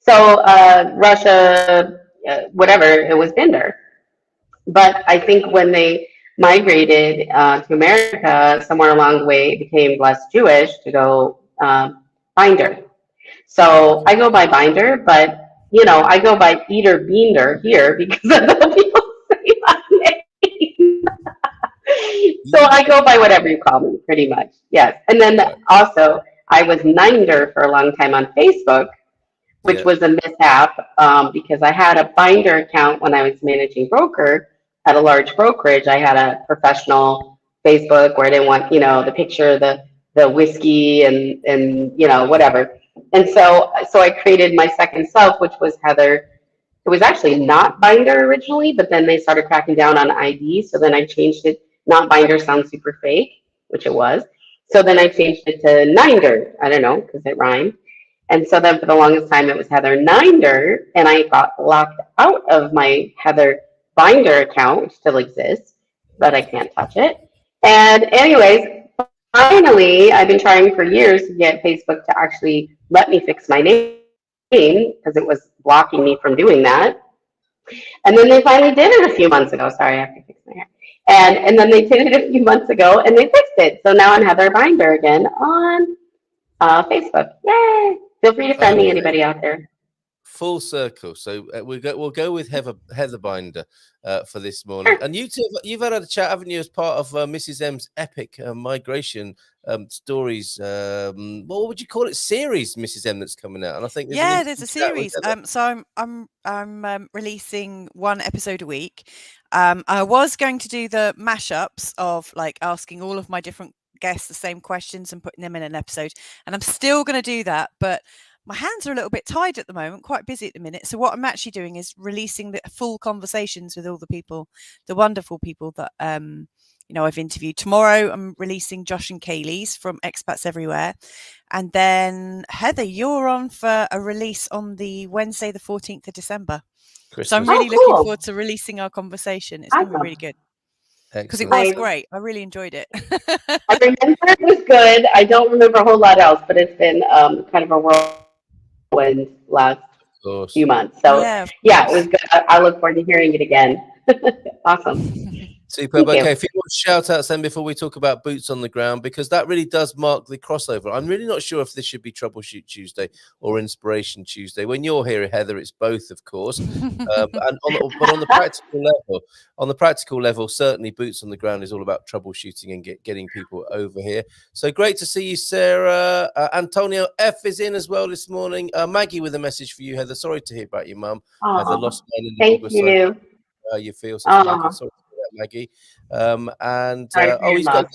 So Russia, whatever, it was Binder. But I think when they migrated to America, somewhere along the way, it became less Jewish to go Binder. So I go by Binder, but I go by Eater Beander here because of the people say my name. So I go by whatever you call me, pretty much. Yes. And then also, I was Ninder for a long time on Facebook, which was a mishap because I had a Binder account when I was managing broker at a large brokerage. I had a professional Facebook where I didn't want, the picture of the whiskey and whatever. And so I created my second self, which was Heather. It was actually not Binder originally, but then they started cracking down on ID. So then I changed it. Not Binder sounds super fake, which it was. So then I changed it to Ninder. I don't know, because it rhymed. And so then for the longest time, it was Heather Ninder. And I got locked out of my Heather Binder account, which still exists, but I can't touch it. And anyways, finally, I've been trying for years to get Facebook to actually let me fix my name because it was blocking me from doing that. And then they finally did it a few months ago. Sorry, I have to fix my hair. And then they did it a few months ago, and they fixed it. So now I'm Heather Binder again on Facebook. Yay! Feel free to friend me, anybody out there. Full circle. So we'll go with Heather Binder for this morning. And you two, you've had a chat, haven't you, as part of Mrs. M's epic migration stories? What would you call it? Series, Mrs. M, that's coming out. And I think there's a series. So I'm releasing one episode a week. I was going to do the mashups of like asking all of my different guests the same questions and putting them in an episode, and I'm still going to do that, but my hands are a little bit tied at the moment, quite busy at the minute. So what I'm actually doing is releasing the full conversations with all the people, the wonderful people that I've interviewed. Tomorrow I'm releasing Josh and Kaylee's from Expats Everywhere, and then Heather, you're on for a release on the Wednesday the 14th of December. Christmas. So I'm really looking forward to releasing our conversation. It's going to be really good. Because it was great. I really enjoyed it. I remember it was good. I don't remember a whole lot else, but it's been kind of a whirlwind last few months. So yeah, it was good. I look forward to hearing it again. Awesome. Superb. Okay, a few more shout outs then before we talk about boots on the ground, because that really does mark the crossover. I'm really not sure if this should be Troubleshoot Tuesday or Inspiration Tuesday. When you're here, Heather, it's both, of course. But on the practical level, certainly boots on the ground is all about troubleshooting and getting people over here. So great to see you, Sarah. Antonio F is in as well this morning. Maggie with a message for you, Heather. Sorry to hear about your mum. Heather lost mine in August. Thank you. You feel something. Sorry. Maggie, he's got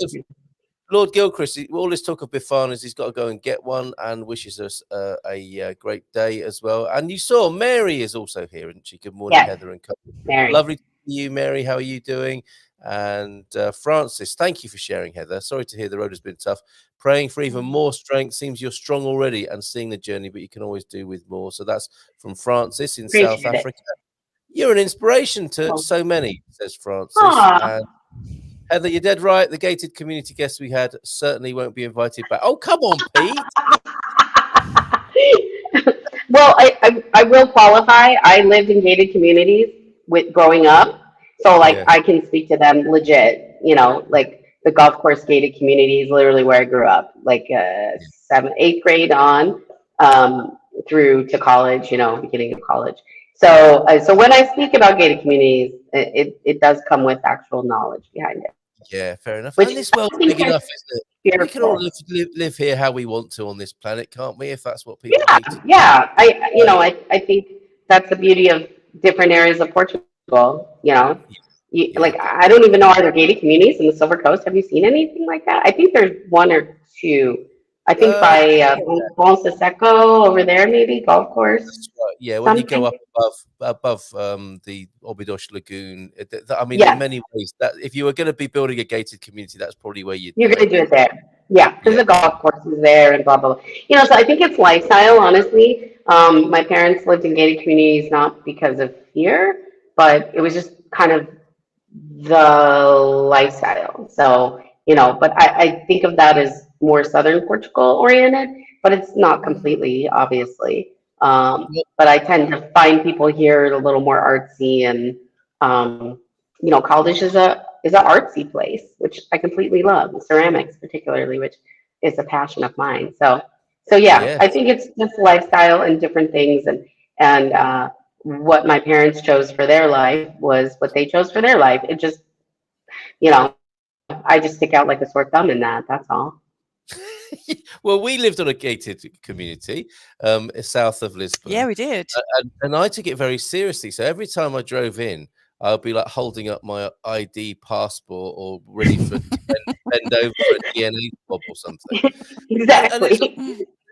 Lord Gilchrist. All this talk of Bifanas, he's got to go and get one, and wishes us a great day as well. And you saw Mary is also here, isn't she? Good morning, Heather and company. Lovely to see you, Mary. How are you doing? And Francis, thank you for sharing, Heather. Sorry to hear the road has been tough. Praying for even more strength. Seems you're strong already and seeing the journey, but you can always do with more. So that's from Francis in South Africa. You're an inspiration to so many, says Francis. And Heather, you're dead right. The gated community guests we had certainly won't be invited back. Oh, come on, Pete. Well, I will qualify. I lived in gated communities growing up. So, I can speak to them legit. Like the golf course gated community is literally where I grew up. Like 7th, 8th grade on through to college, beginning of college. So when I speak about gated communities, it does come with actual knowledge behind it. Yeah, fair enough. And this world's big enough, isn't it? We can all live here how we want to on this planet, can't we? If that's what people need to do. Yeah. I think that's the beauty of different areas of Portugal. Like I don't even know, are there gated communities in the Silver Coast? Have you seen anything like that? I think there's one or two. I think by Bon Seco over there, maybe golf course. That's right. Yeah, when you go up above the Obidos Lagoon, in many ways, that if you were going to be building a gated community, that's probably where you're going to do it there. Yeah, because the golf course is there and blah blah blah. So I think it's lifestyle. Honestly, my parents lived in gated communities not because of fear, but it was just kind of the lifestyle. So but I think of that as more southern Portugal oriented, but it's not completely, obviously. But I tend to find people here a little more artsy, and Caldish is a artsy place, which I completely love. Ceramics, particularly, which is a passion of mine. So yeah, I think it's just lifestyle and different things, and what my parents chose for their life was what they chose for their life. It just, I just stick out like a sore thumb in that. That's all. Well, we lived on a gated community south of Lisbon. Yeah, we did. And I took it very seriously. So every time I drove in, I'll be like holding up my ID passport or ready for bend over for a DNA swab or something. Exactly.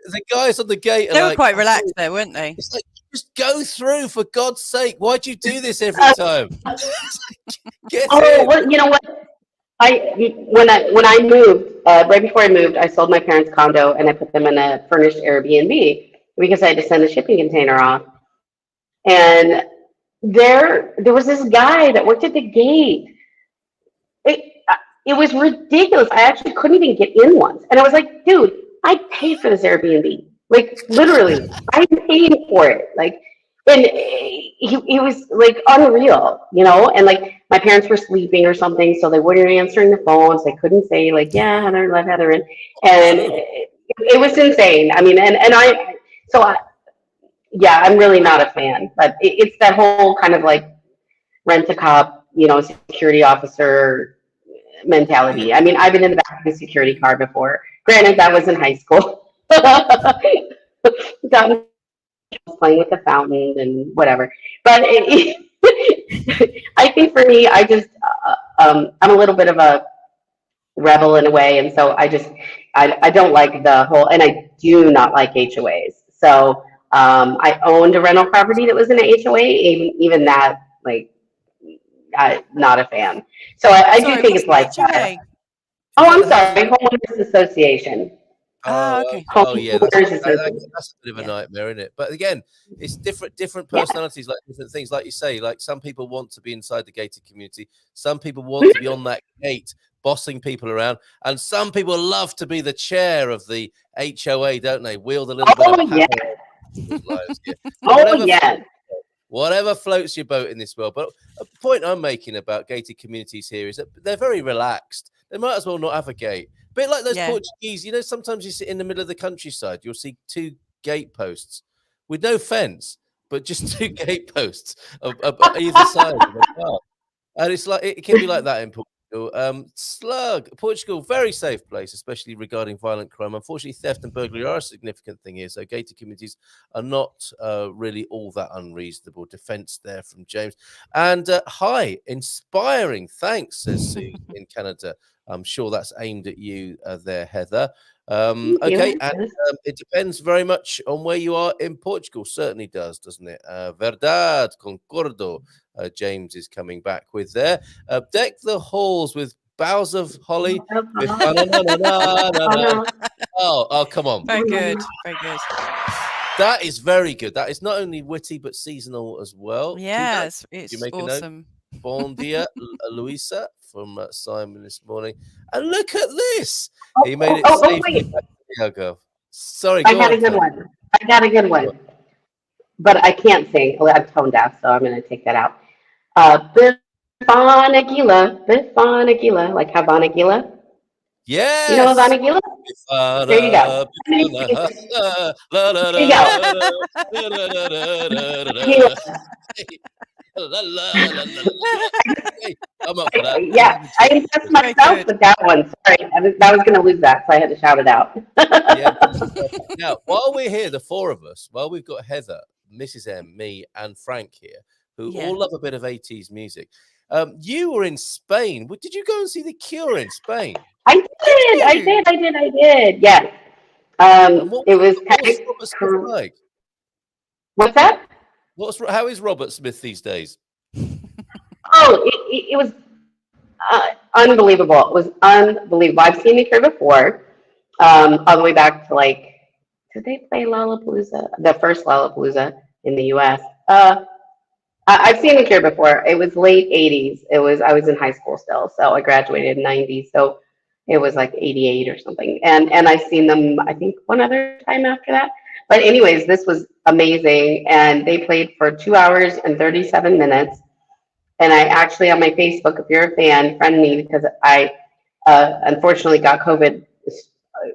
And the guys on the gate are they were quite relaxed there, weren't they? It's like, just go through, for God's sake. Why'd you do this every time? Get in. Well, you know what? When I moved, right before I moved, I sold my parents' condo and I put them in a furnished Airbnb because I had to send a shipping container off. And there was this guy that worked at the gate. It was ridiculous. I actually couldn't even get in once. And I was like, dude, I paid for this Airbnb. Like, literally, I'm paying for it. Like, and he was like unreal, and like my parents were sleeping or something, so they weren't answering the phones. They couldn't say like, yeah, Heather, let Heather in. And it was insane. I mean, yeah, I'm really not a fan. But it's that whole kind of like rent a cop, security officer Yeah. mentality. I mean, I've been in the back of a security car before. Granted, that was in high school. Got playing with the fountain and whatever. But I think for me, I'm a little bit of a rebel in a way, and so I don't like the whole, and I do not like HOAs. So I owned a rental property that was in an HOA, even that, like, I'm not a fan. So I do Sorry, think what's it's like the that. HOA? Oh, Is that I'm the housing? sorry, homeowners association. Ah, Oh, okay. okay. Oh, yeah. That's Homeowners that, that- association. that's a bit of a Yeah. nightmare, isn't it? But again, it's different Yeah. personalities, like different things. Like you say, like some people want to be inside the gated community, some people want to be on that gate, bossing people around, and some people love to be the chair of the HOA, don't they? Wield a little bit of Oh power yeah. in people's lives. Yeah. Oh Whatever yeah. whatever floats your boat in this world. But a point I'm making about gated communities here is that they're very relaxed. They might as well not have a gate. A bit like those Yeah. Portuguese, sometimes you sit in the middle of the countryside, you'll see two gate posts with no fence, but just two gate posts of either side of the car. And it's like it can be like that in Portugal. Portugal, very safe place, especially regarding violent crime. Unfortunately, theft and burglary are a significant thing here. So gated communities are not really all that unreasonable. Defense there from James. And hi, inspiring. Thanks, says Sue in Canada. I'm sure that's aimed at you there, Heather. Thank Okay, you. and it depends very much on where you are in Portugal. Certainly does, doesn't it? Verdad, concordo. James is coming back with there. Deck the halls with boughs of holly. Oh, come on. Very good. Very good. That is very good. That is not only witty, but seasonal as well. Yeah, Keep that. it's You make a note. awesome. Bon dia, Luisa from Simon this morning. And look at this. He made it safely Wait. back to Diego. Sorry, I go got on. a good one. I got a good one. But I can't sing. I'm tone deaf, so I'm going to take that out. Bifana Gila, like Havana Gila. You know Yes. Havana Gila? There you go. There you go. I'm up for that. Yeah, I impressed myself with that one. Sorry, I was going to lose that, so I had to shout it out. Yeah. Now, while we're here, the four of us, we've got Heather, Mrs. M, me, and Frank here, who all love a bit of 80s music. You were in Spain. Did you go and see The Cure in Spain? I did. Yes. It was what's Robert Smith like? What's that? How is Robert Smith these days? Oh, it was unbelievable. It was unbelievable. I've seen The Cure before, all the way back to did they play Lollapalooza? The first Lollapalooza in the U.S. I've seen The Cure before. It was late 80s. I was in high school still, so I graduated in 90, so it was like 88 or something. And I've seen them, I think, one other time after that. But anyways, this was amazing, and they played for 2 hours and 37 minutes. And I actually, on my Facebook, if you're a fan, friend me, because I unfortunately got COVID.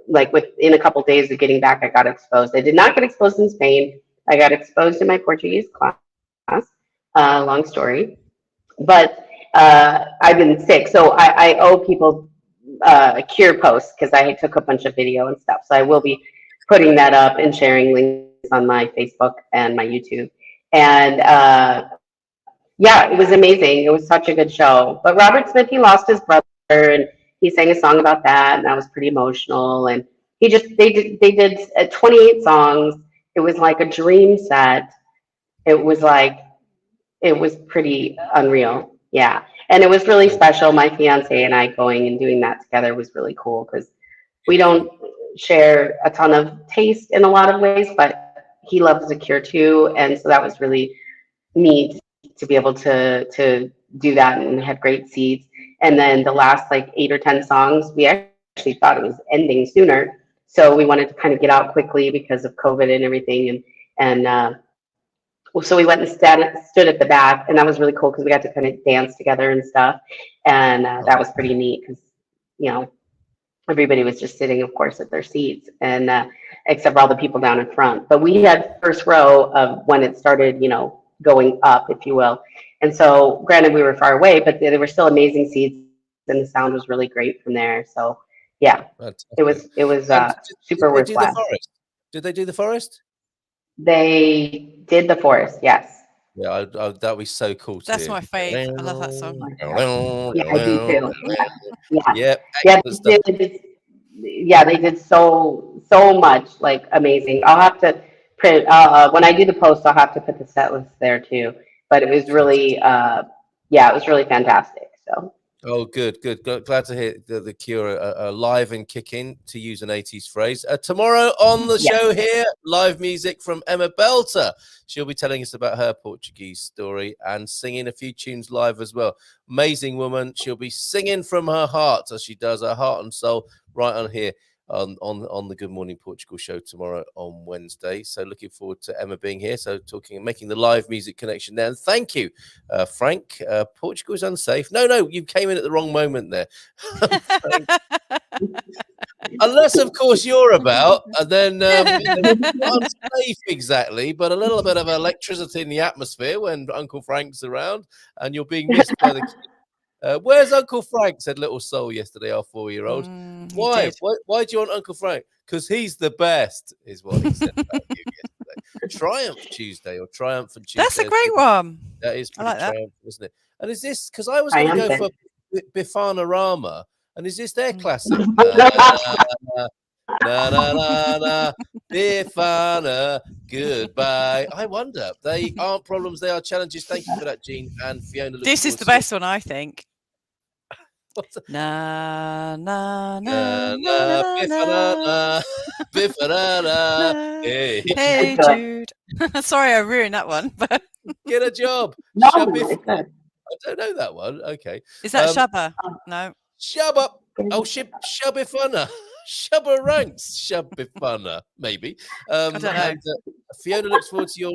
Like within a couple days of getting back, I got exposed. I did not get exposed in Spain. I got exposed in my Portuguese class. Long story, but I've been sick, so I owe people a Cure post because I took a bunch of video and stuff. So I will be putting that up and sharing links on my Facebook and my YouTube. And yeah, it was amazing. It was such a good show. But Robert Smith, he lost his brother, and he sang a song about that, and that was pretty emotional. And they did 28 songs. It was like a dream set. It was pretty unreal. Yeah. And it was really special. My fiance and I going and doing that together was really cool because we don't share a ton of taste in a lot of ways, but he loves The Cure too. And so that was really neat to be able to do that and had great seats. And then the last 8 or 10 songs, we actually thought it was ending sooner. So we wanted to kind of get out quickly because of COVID and everything. So we went and stood at the back, and that was really cool because we got to kind of dance together and stuff. And that was pretty neat because, everybody was just sitting, of course, at their seats. And except for all the people down in front. But we had first row of when it started, going up, if you will. And so, granted, we were far away, but there were still amazing seats, and the sound was really great from there. So, yeah, it was And super did they do the worthwhile. forest? Did they do the forest? They did the forest, yes. Yeah, that would be so cool to That's hear. my fave. I love that song. Yeah, I do too. Yeah, Yeah, yeah, excellent stuff. they did so much, like amazing. I'll have to print when I do the post. I'll have to put the set list there too. But it was really, it was really fantastic. So. Oh, good. Glad to hear the Cure are live and kicking, to use an 80s phrase. Tomorrow on the show here, live music from Emma Belter. She'll be telling us about her Portuguese story and singing a few tunes live as well. Amazing woman. She'll be singing from her heart, as she does, her heart and soul, right on here on the Good Morning Portugal show tomorrow on Wednesday. So looking forward to Emma being here. So talking and making the live music connection there. And thank you, Frank. Portugal is unsafe. No, you came in at the wrong moment there. Unless, of course, you're about, and then unsafe exactly, but a little bit of electricity in the atmosphere when Uncle Frank's around, and you're being missed by the kids. Where's Uncle Frank? Said Little Soul yesterday, our 4-year-old. Why? Why do you want Uncle Frank? Because he's the best, is what he said about you yesterday. Triumph Tuesday or Triumphant Tuesday. That's a great one. That is pretty like that. triumphant, isn't it? And is this, because I was going to go for Bifana Rama, and is this their classic? Na na na na, Bifana, goodbye. I wonder. They aren't problems, they are challenges. Thank you for that, Jean and Fiona. This is the best one, I think. Na na na na na Bifana. Hey Jude. Sorry, I ruined that one. But get a job. No, I don't know that one. Okay. Is that Shabba? No. Shabba. Oh, Shabifana. Shabba ranks. Shabifana, maybe. I don't know. And, Fiona looks forward to your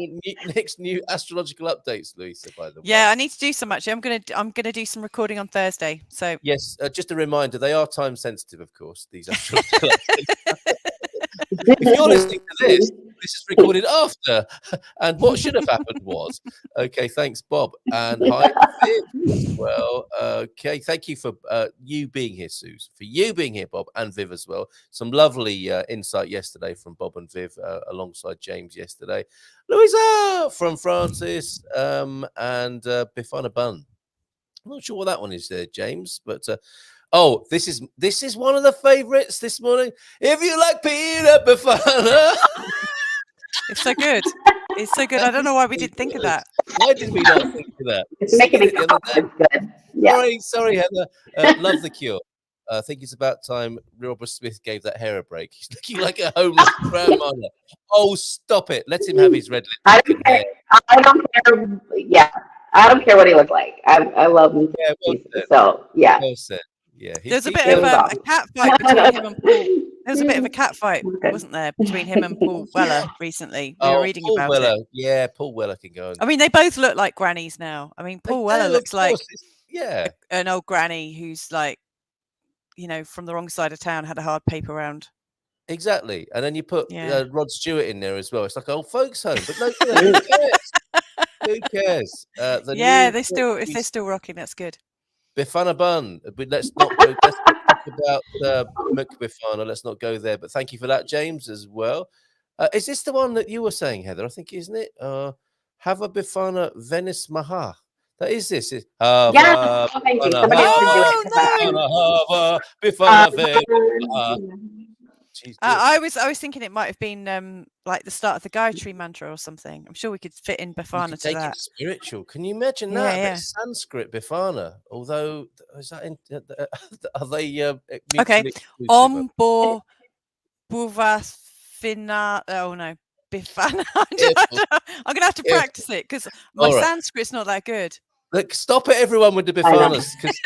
next new astrological updates, Louisa, by the way. Yeah, I need to do some actually. I'm gonna do some recording on Thursday. So yes, just a reminder, they are time sensitive, of course, these astrological updates. If you're listening to this is recorded after, and what should have happened was. Okay, thanks, Bob, and hi, Viv, as well. Okay, thank you for you being here, Suze, for you being here, Bob, and Viv as well. Some lovely insight yesterday from Bob and Viv alongside James yesterday. Louisa from Francis and Bifana Bun. I'm not sure what that one is there, James, but. Oh, this is one of the favourites this morning. If you like peanut Bifana. It's so good. It's so good. I don't know why we didn't think of that. Why did we not think of that? It's making it good. Yeah. Sorry, Heather. Love the Cure. I think it's about time Robert Smith gave that hair a break. He's looking like a homeless grandmother. Oh, stop it. Let him have his red lip. I don't care. Yeah. I don't care what he looks like. I love him. Yeah, well said. So, yeah. Well said. Yeah, there's a bit of a cat fight between him and Paul. There was a bit of a cat fight, wasn't there, between him and Paul Weller recently? We were reading Paul about Weller. it. Yeah, Paul Weller can go. I mean, they both look like grannies now. I mean, Paul Weller looks like an old granny who's like, from the wrong side of town, had a hard paper round. Exactly, and then you put Rod Stewart in there as well. It's like old folks' home, but no, who cares? Who cares? They're still rocking. That's good. Bifana Bun. Let's not go. Let's talk about Muk Bifana. Let's not go there. But thank you for that, James, as well. Is this the one that you were saying, Heather? I think, isn't it? Have a Bifana Venice Maha. That is this. Yeah. Thank you. Somebody else is doing it. I was thinking it might have been like the start of the Gayatri mantra or something. I'm sure we could fit in Bifana to that. It spiritual. Can you imagine that? Yeah. Sanskrit Bifana. Although, is that are they okay? Om bo buvasfina. Oh no, Bifana. I'm gonna have to practice it because my Sanskrit's not that good. Look, stop it, everyone, with the Bifanas, because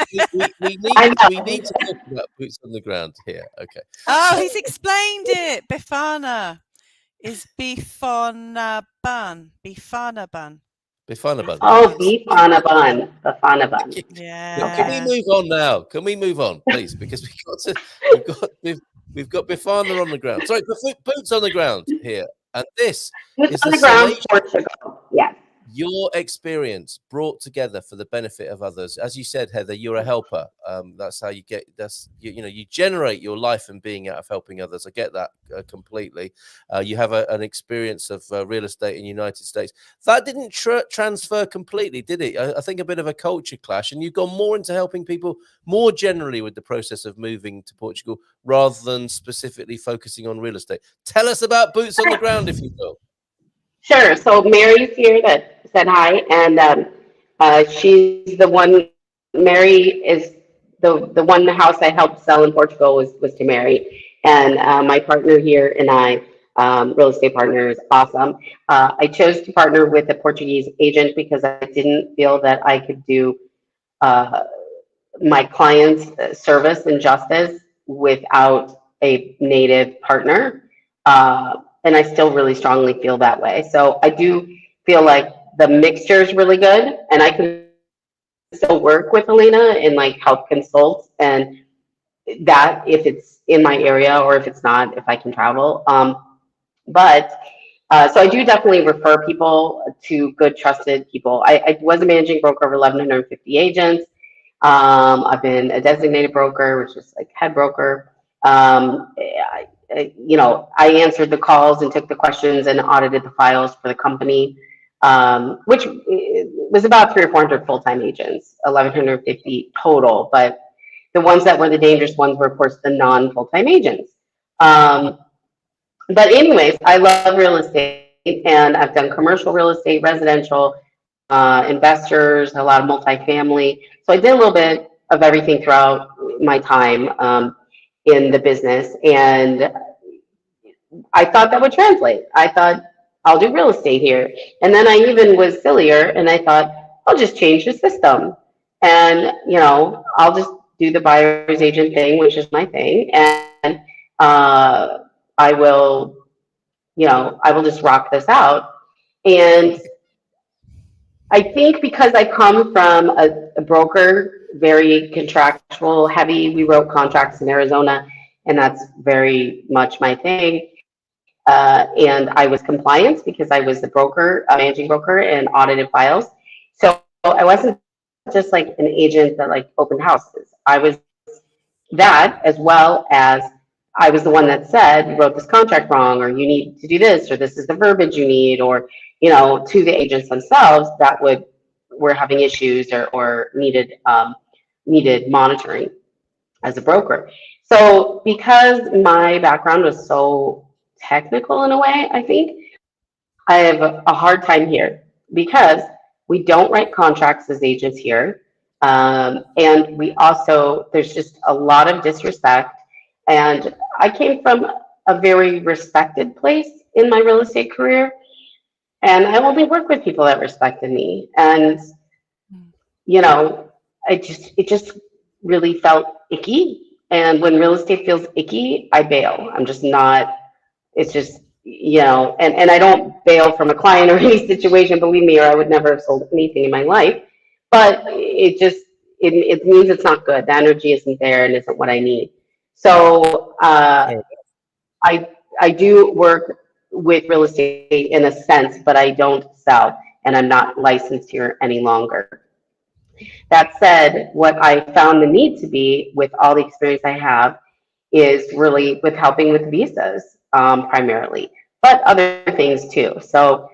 we need to talk about boots on the ground here. Okay. Oh, he's explained it. Bifana is Bifana Bun. Bifana Bun. Bifana Bun. Oh, Bifana Bun. Bifana Bun. Yeah. Can we move on now? Can we move on, please? Because we've got We've got Bifana on the ground. Sorry, boots on the ground here. And this Boots is on the the ground, summation. Portugal. Yes. Your experience brought together for the benefit of others. As you said, Heather, you're a helper. That's how you get. You generate your life and being out of helping others. I get that completely. You have an experience of real estate in the United States. That didn't transfer completely, did it? I think a bit of a culture clash, and you've gone more into helping people more generally with the process of moving to Portugal rather than specifically focusing on real estate. Tell us about boots on the ground, if you will. Sure. So Mary's here that said hi, and she's the one. Mary is the one house I helped sell in Portugal was to Mary, and my partner here and I, real estate partner, is awesome. I chose to partner with a Portuguese agent because I didn't feel that I could do my clients service and justice without a native partner. And I still really strongly feel that way. So I do feel like the mixture is really good, and I can still work with Elena and like help consult, and that if it's in my area or if it's not, if I can travel. But so I do definitely refer people to good, trusted people. I was a managing broker of 1,150 agents. I've been a designated broker, which is like head broker. I answered the calls and took the questions and audited the files for the company, which was about 300 or 400 full-time agents, 1,150 total. But the ones that were the dangerous ones were, of course, the non-full-time agents. But anyways, I love real estate, and I've done commercial real estate, residential, investors, a lot of multifamily. So I did a little bit of everything throughout my time in the business, and I thought that would translate. I thought, I'll do real estate here. And then I even was sillier, and I thought, I'll just change the system. And, I'll just do the buyer's agent thing, which is my thing. And I will just rock this out. And I think because I come from a broker, very contractual heavy, we wrote contracts in Arizona, and that's very much my thing. And I was compliance because I was the broker, managing broker, and audited files. So I wasn't just like an agent that like opened houses. I was that, as well as I was the one that said, you wrote this contract wrong, or you need to do this, or this is the verbiage you need, or, to the agents themselves that were having issues or needed monitoring as a broker. So because my background was so technical in a way, I think I have a hard time here because we don't write contracts as agents here. And we also, there's just a lot of disrespect. And I came from a very respected place in my real estate career, and I only work with people that respected me. And, it just really felt icky. And when real estate feels icky, I bail. I'm just not, it's just, and I don't bail from a client or any situation, believe me, or I would never have sold anything in my life. But it means it's not good. The energy isn't there and isn't what I need. So I do work with real estate in a sense, but I don't sell, and I'm not licensed here any longer. That said, what I found the need to be with all the experience I have is really with helping with visas primarily, but other things too. So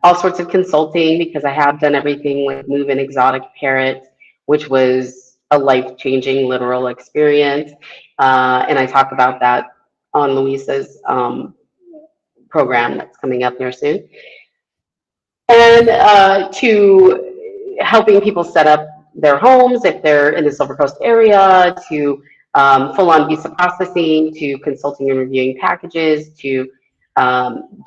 all sorts of consulting, because I have done everything with Move an Exotic Parrot, which was a life-changing literal experience. And I talk about that on Luisa's program that's coming up here soon. And to helping people set up their homes if they're in the Silver Coast area, to full-on visa processing, to consulting and reviewing packages, to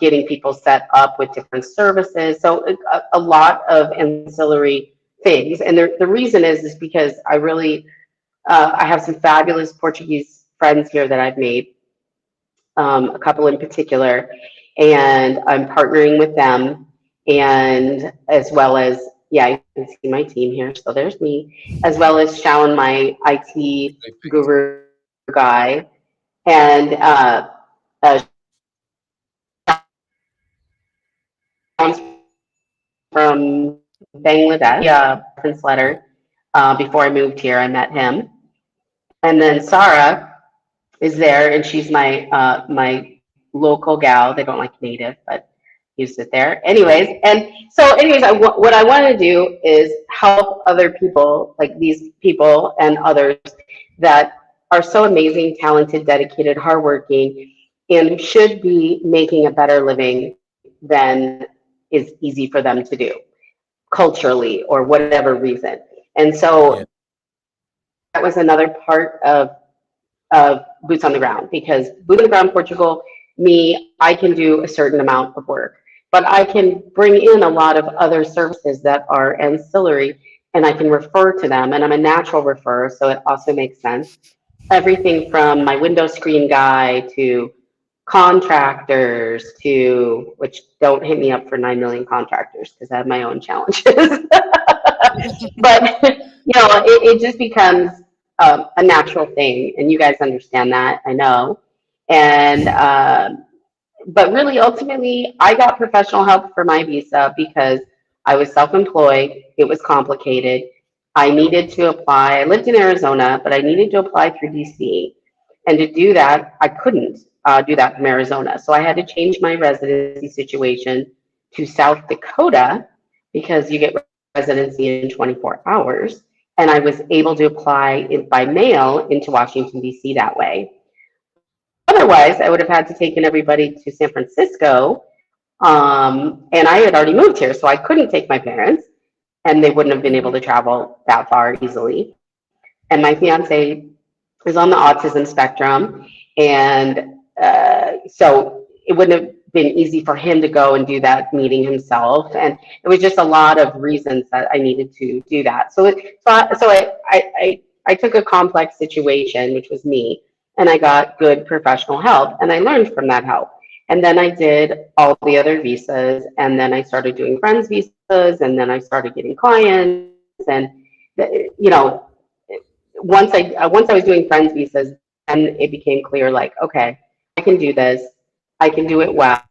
getting people set up with different services. So a lot of ancillary things. And the reason is because I really, I have some fabulous Portuguese friends here that I've made, a couple in particular, and I'm partnering with them, and as well as, yeah, you can see my team here, so there's me, as well as Shaun, my IT guru guy, and from Bangladesh, reference letter. Before I moved here, I met him, and then Sarah is there, and she's my local gal. They don't like native, but you sit there, anyways. And so, anyways, what I want to do is help other people, like these people and others that are so amazing, talented, dedicated, hardworking, and should be making a better living than is easy for them to do culturally or whatever reason. And so that was another part of boots on the ground, because boots on the ground Portugal, I can do a certain amount of work, but I can bring in a lot of other services that are ancillary, and I can refer to them, and I'm a natural referrer, so it also makes sense. Everything from my window screen guy to contractors to, which don't hit me up for 9 million contractors because I have my own challenges. But, it just becomes a natural thing, and you guys understand that, I know. And, but really, ultimately, I got professional help for my visa because I was self-employed. It was complicated. I needed to apply. I lived in Arizona, but I needed to apply through DC. And to do that, I couldn't do that from Arizona. So I had to change my residency situation to South Dakota because you get residency in 24 hours. And I was able to apply by mail into Washington, D.C. that way. Otherwise, I would have had to taken everybody to San Francisco. And I had already moved here, so I couldn't take my parents, and they wouldn't have been able to travel that far easily. And my fiance is on the autism spectrum, and so it wouldn't have been easy for him to go and do that meeting himself. And it was just a lot of reasons that I needed to do that. So I took a complex situation, which was me, and I got good professional help, and I learned from that help. And then I did all the other visas, and then I started doing friends visas, and then I started getting clients. And once I was doing friends visas, and it became clear, like, okay, I can do this, I can do it well,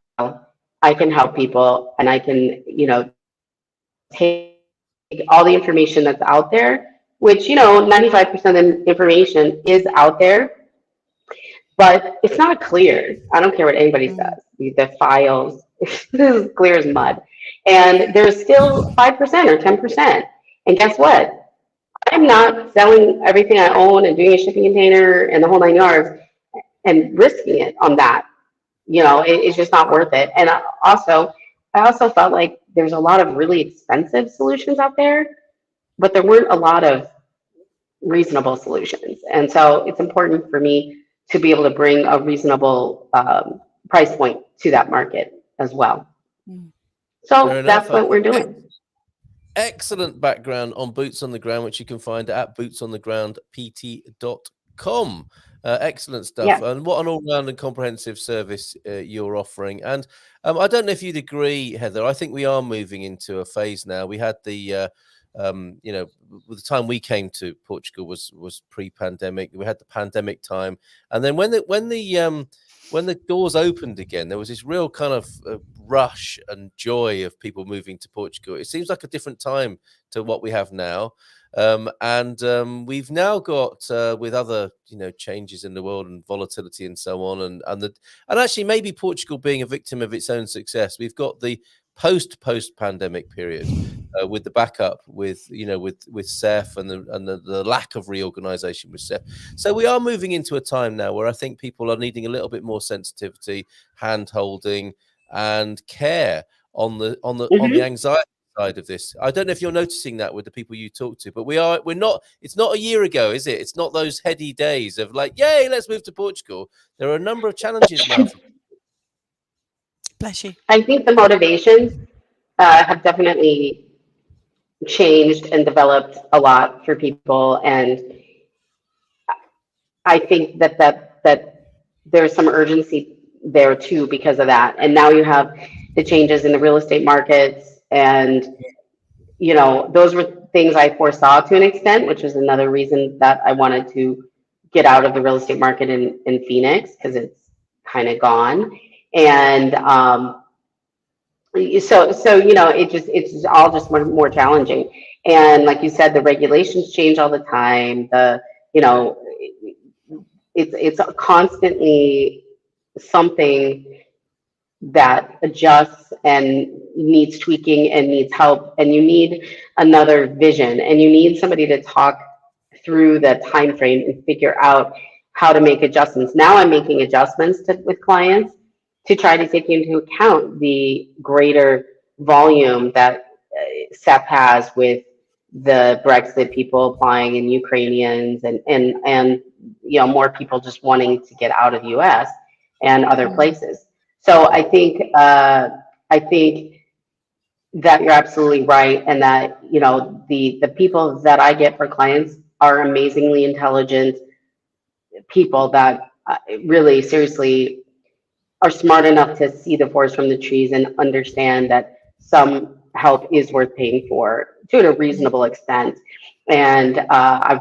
I can help people, and I can, take all the information that's out there, which 95% of the information is out there. But it's not clear. I don't care what anybody says. The files, it's as clear as mud. And there's still 5% or 10%. And guess what? I'm not selling everything I own and doing a shipping container and the whole 9 yards and risking it on that. It's just not worth it. And I also felt like there's a lot of really expensive solutions out there, but there weren't a lot of reasonable solutions. And so it's important for me to be able to bring a reasonable price point to that market as well. So that's what we're doing. Excellent background on Boots on the Ground, which you can find at bootsonthegroundpt.com. Excellent stuff. Yeah. And what an all-round and comprehensive service you're offering. And I don't know if you'd agree, Heather, I think we are moving into a phase now. We had the the time we came to Portugal was pre-pandemic. We had the pandemic time, and then when the doors opened again, there was this real kind of rush and joy of people moving to Portugal. It seems like a different time to what we have now, and we've now got with other changes in the world and volatility and so on, and actually maybe Portugal being a victim of its own success. We've got the post-pandemic period with the backup with CEF and the lack of reorganization with CEF. So we are moving into a time now where I think people are needing a little bit more sensitivity, hand-holding, and care on the anxiety side of this. I don't know if you're noticing that with the people you talk to, but we're not. It's not a year ago, is it? It's not those heady days of like, yay, let's move to Portugal. There are a number of challenges now. Bless you. I think the motivations have definitely changed and developed a lot for people, and I think that there's some urgency there too because of that. And now you have the changes in the real estate markets, and those were things I foresaw to an extent, which is another reason that I wanted to get out of the real estate market in Phoenix because it's kind of gone. And so it's all just more challenging. And like you said, the regulations change all the time. You know, it's constantly something that adjusts and needs tweaking and needs help, and you need another vision, and you need somebody to talk through the time frame and figure out how to make adjustments. Now I'm making adjustments with clients to try to take into account the greater volume that SEP has with the Brexit people applying and Ukrainians and more people just wanting to get out of the US and other places. So I think that you're absolutely right, and that the people that I get for clients are amazingly intelligent people that really seriously are smart enough to see the forest from the trees and understand that some help is worth paying for to a reasonable extent. And I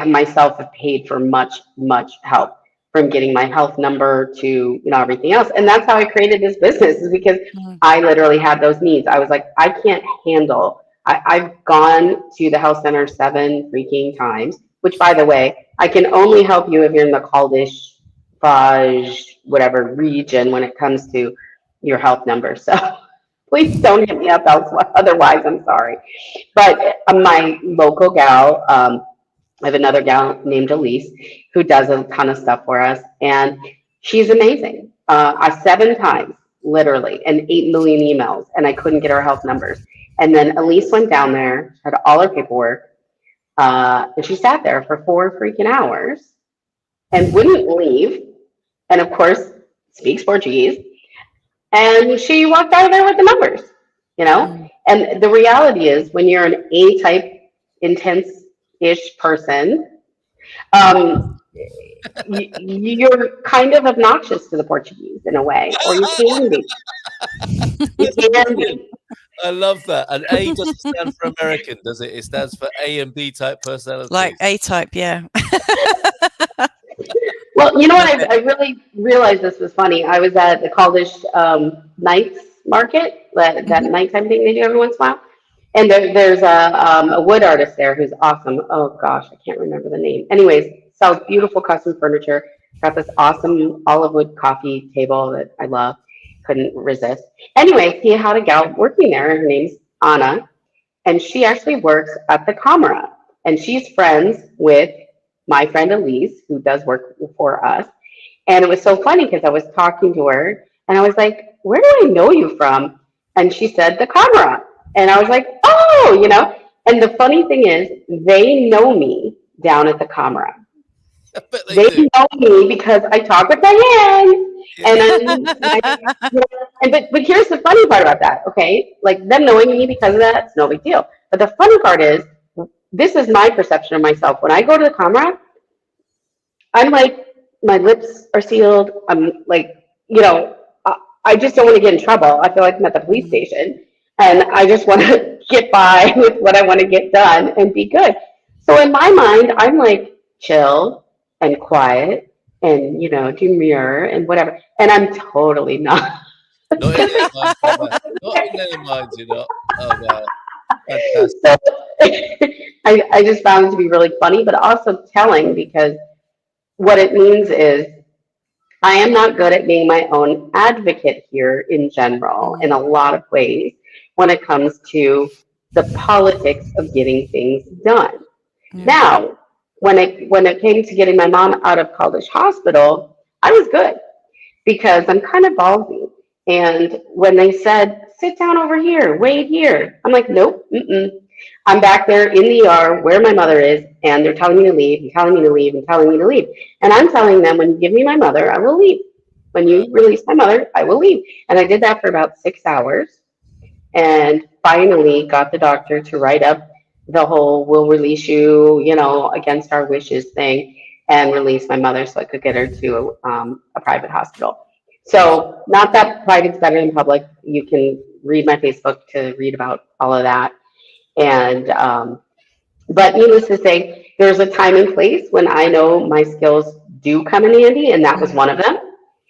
myself have paid for much help, from getting my health number to everything else. And that's how I created this business, is because I literally had those needs. I was like, I can't handle. I've gone to the health center 7 freaking times, which, by the way, I can only help you if you're in the Caldish, whatever region when it comes to your health number. So please don't hit me up elsewhere. Otherwise, I'm sorry. But my local gal, I have another gal named Elise who does a ton of stuff for us, and she's amazing. I 7 times, literally, and 8 million emails, and I couldn't get her health numbers. And then Elise went down there, had all her paperwork, and she sat there for 4 freaking hours and wouldn't leave. And of course, speaks Portuguese. And she walked out of there with the numbers, And the reality is, when you're an A-type, intense-ish person, you're kind of obnoxious to the Portuguese in a way, or you can be. You can be. I love that. And A doesn't stand for American, does it? It stands for A and B type personality. Like A-type, yeah. Well, you know what? I really realized this was funny. I was at the Caldish Nights Market, that nighttime thing they do every once in a while. And there's a wood artist there who's awesome. Oh, gosh, I can't remember the name. Anyways, sells beautiful custom furniture. Got this awesome olive wood coffee table that I love. Couldn't resist. Anyway, he had a gal working there. Her name's Anna. And she actually works at the Camera. And she's friends with my friend Elise, who does work for us. And it was so funny because I was talking to her and I was like, where do I know you from? And she said, the Camera. And I was like, oh, And the funny thing is, they know me down at the Camera. They know me because I talk with my hands. And but here's the funny part about that, okay? Like, them knowing me because of that, it's no big deal. But the funny part is, this is my perception of myself. When I go to the Camera, I'm like, my lips are sealed. I'm like, I just don't want to get in trouble. I feel like I'm at the police station, and I just want to get by with what I want to get done and be good. So in my mind, I'm like chill and quiet and, demure and whatever. And I'm totally not. Not in their minds. Not in their minds, Oh, wow. So I just found it to be really funny, but also telling, because what it means is I am not good at being my own advocate here in general, in a lot of ways, when it comes to the politics of getting things done. Yeah. Now, when it came to getting my mom out of Caldish Hospital, I was good because I'm kind of ballsy. And when they said, sit down over here, wait here, I'm like, nope, I'm back there in the ER where my mother is, and they're telling me to leave, and telling me to leave, and telling me to leave. And I'm telling them, when you give me my mother, I will leave. When you release my mother, I will leave. And I did that for about 6 hours, and finally got the doctor to write up the whole we'll release you, against our wishes thing, and release my mother so I could get her to a private hospital. So not that private's better than public. You can read my Facebook to read about all of that. And But needless to say, there's a time and place when I know my skills do come in handy, and that was one of them.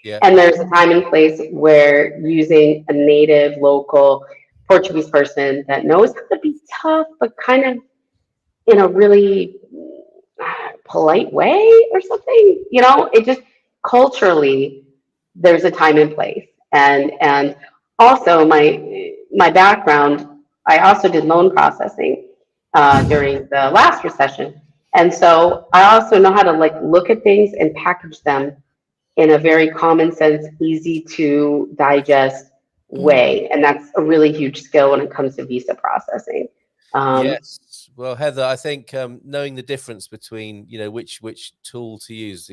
Yeah. And there's a time and place where using a native, local Portuguese person that knows how to be tough, but kind of in a really polite way or something, it just culturally, there's a time and place. And also my background, I also did loan processing during the last recession. And so I also know how to look at things and package them in a very common sense, easy to digest way. And that's a really huge skill when it comes to visa processing. Yes. Well, Heather, I think knowing the difference between, which tool to use,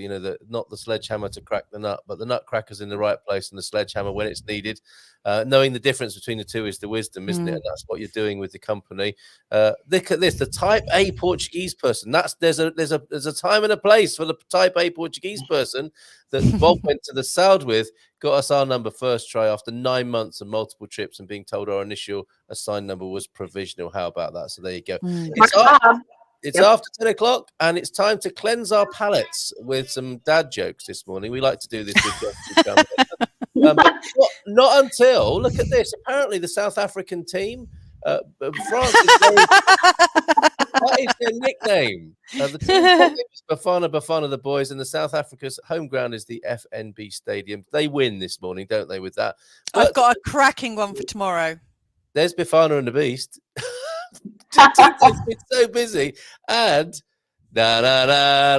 not the sledgehammer to crack the nut, but the nut cracker's in the right place and the sledgehammer when it's needed. Knowing the difference between the two is the wisdom, isn't it? And that's what you're doing with the company. Look at this, the type A Portuguese person. There's a time and a place for the type A Portuguese person that Bob went to the South with, got us our number first try after 9 months and multiple trips and being told our initial assigned number was provisional. How about that? So there you go. It's after 10 o'clock and it's time to cleanse our palates with some dad jokes this morning. We like to do this with but not until, look at this, apparently the South African team, France that is their nickname. The team is Bafana the boys, and the South Africa's home ground is the FNB Stadium. They win this morning, don't they, with that? But I've got a cracking one for tomorrow. There's Bafana and the Beast. It's been so busy. And hey, have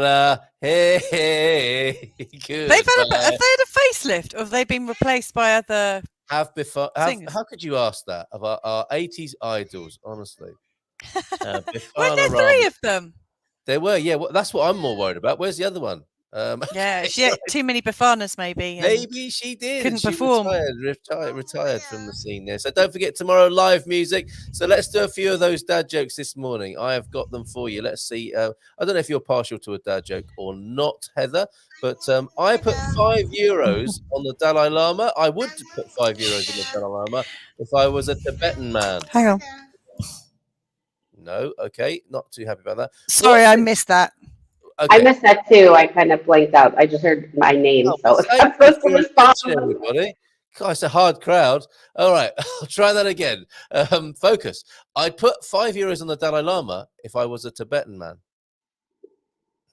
they had a facelift, or have they been replaced by other singers? How could you ask that of our 80s idols, honestly? Weren't there three of them? There were, yeah. Well, that's what I'm more worried about. Where's the other one? Yeah, she had too many Bafanas, maybe. Maybe she did. Couldn't perform. Retired from the scene there. So don't forget tomorrow live music. So let's do a few of those dad jokes this morning. I have got them for you. Let's see. I don't know if you're partial to a dad joke or not, Heather, but I put €5 on the Dalai Lama. I would put €5 on the Dalai Lama if I was a Tibetan man. Hang on. No, okay, not too happy about that. Sorry, I missed that. Okay. I missed that too. I kind of blanked out. I just heard my name. So I'm supposed to respond. Everybody. God, it's a hard crowd. All right, I'll try that again. Focus. I'd put €5 on the Dalai Lama if I was a Tibetan man.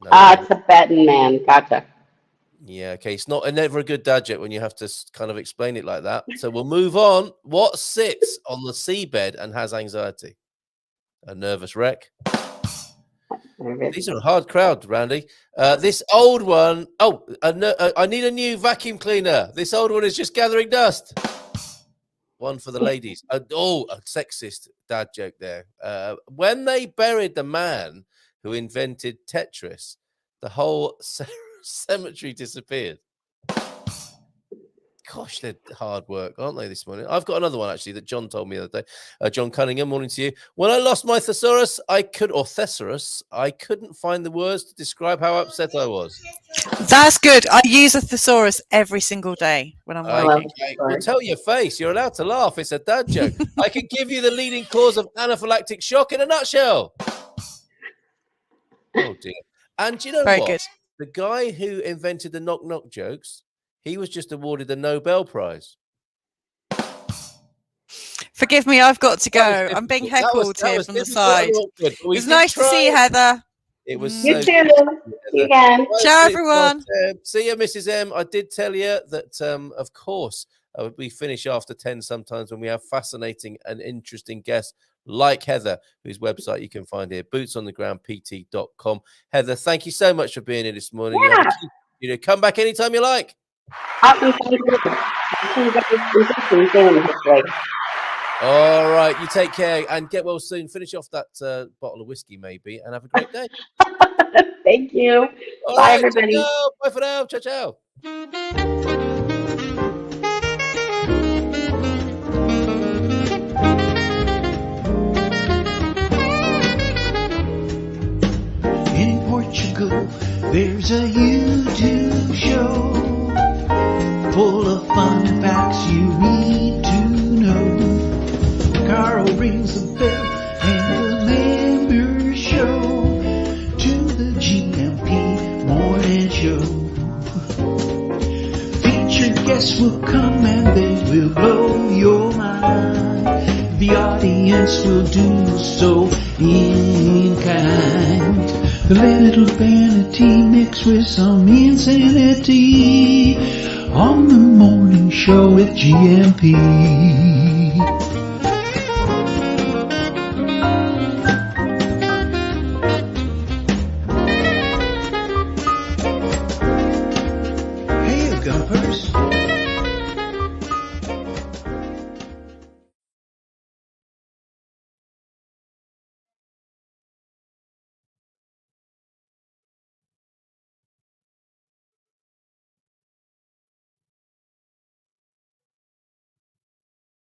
No. Tibetan man. Gotcha. Yeah, okay. It's never a good dad joke when you have to kind of explain it like that. So we'll move on. What sits on the seabed and has anxiety? A nervous wreck. These are a hard crowd, Randy. This old one. Oh, I need a new vacuum cleaner. This old one is just gathering dust. One for the ladies. A sexist dad joke there. When they buried the man who invented Tetris, the whole cemetery disappeared. Gosh, they're hard work, aren't they, this morning? I've got another one, actually, that John told me the other day. John Cunningham, morning to you. When I lost my thesaurus, I couldn't find the words to describe how upset I was. That's good. I use a thesaurus every single day when I'm working. Well, tell your face. You're allowed to laugh. It's a dad joke. I can give you the leading cause of anaphylactic shock in a nutshell. Oh, dear. And do you know Very what? Good. The guy who invented the knock-knock jokes, he was just awarded the Nobel Prize. Forgive me, I've got to go. I'm being heckled here from the side. It's nice to see you, Heather. It was You too. See you again. Ciao, everyone. See you, Mrs. M. I did tell you that, of course, we finish after 10 sometimes when we have fascinating and interesting guests like Heather, whose website you can find here, bootsonthegroundpt.com. Heather, thank you so much for being here this morning. Yeah. Come back anytime you like. Awesome. All right, you take care and get well soon. Finish off that bottle of whiskey, maybe, and have a great day. Thank you. All Bye, right, everybody. Bye for now. Ciao, ciao. In Portugal, there's a YouTube show full of fun facts you need to know. Carl rings the bell and the member show. The audience will do so in kind. The little vanity mixed with some insanity on the morning show with GMP. Hey, Gumper.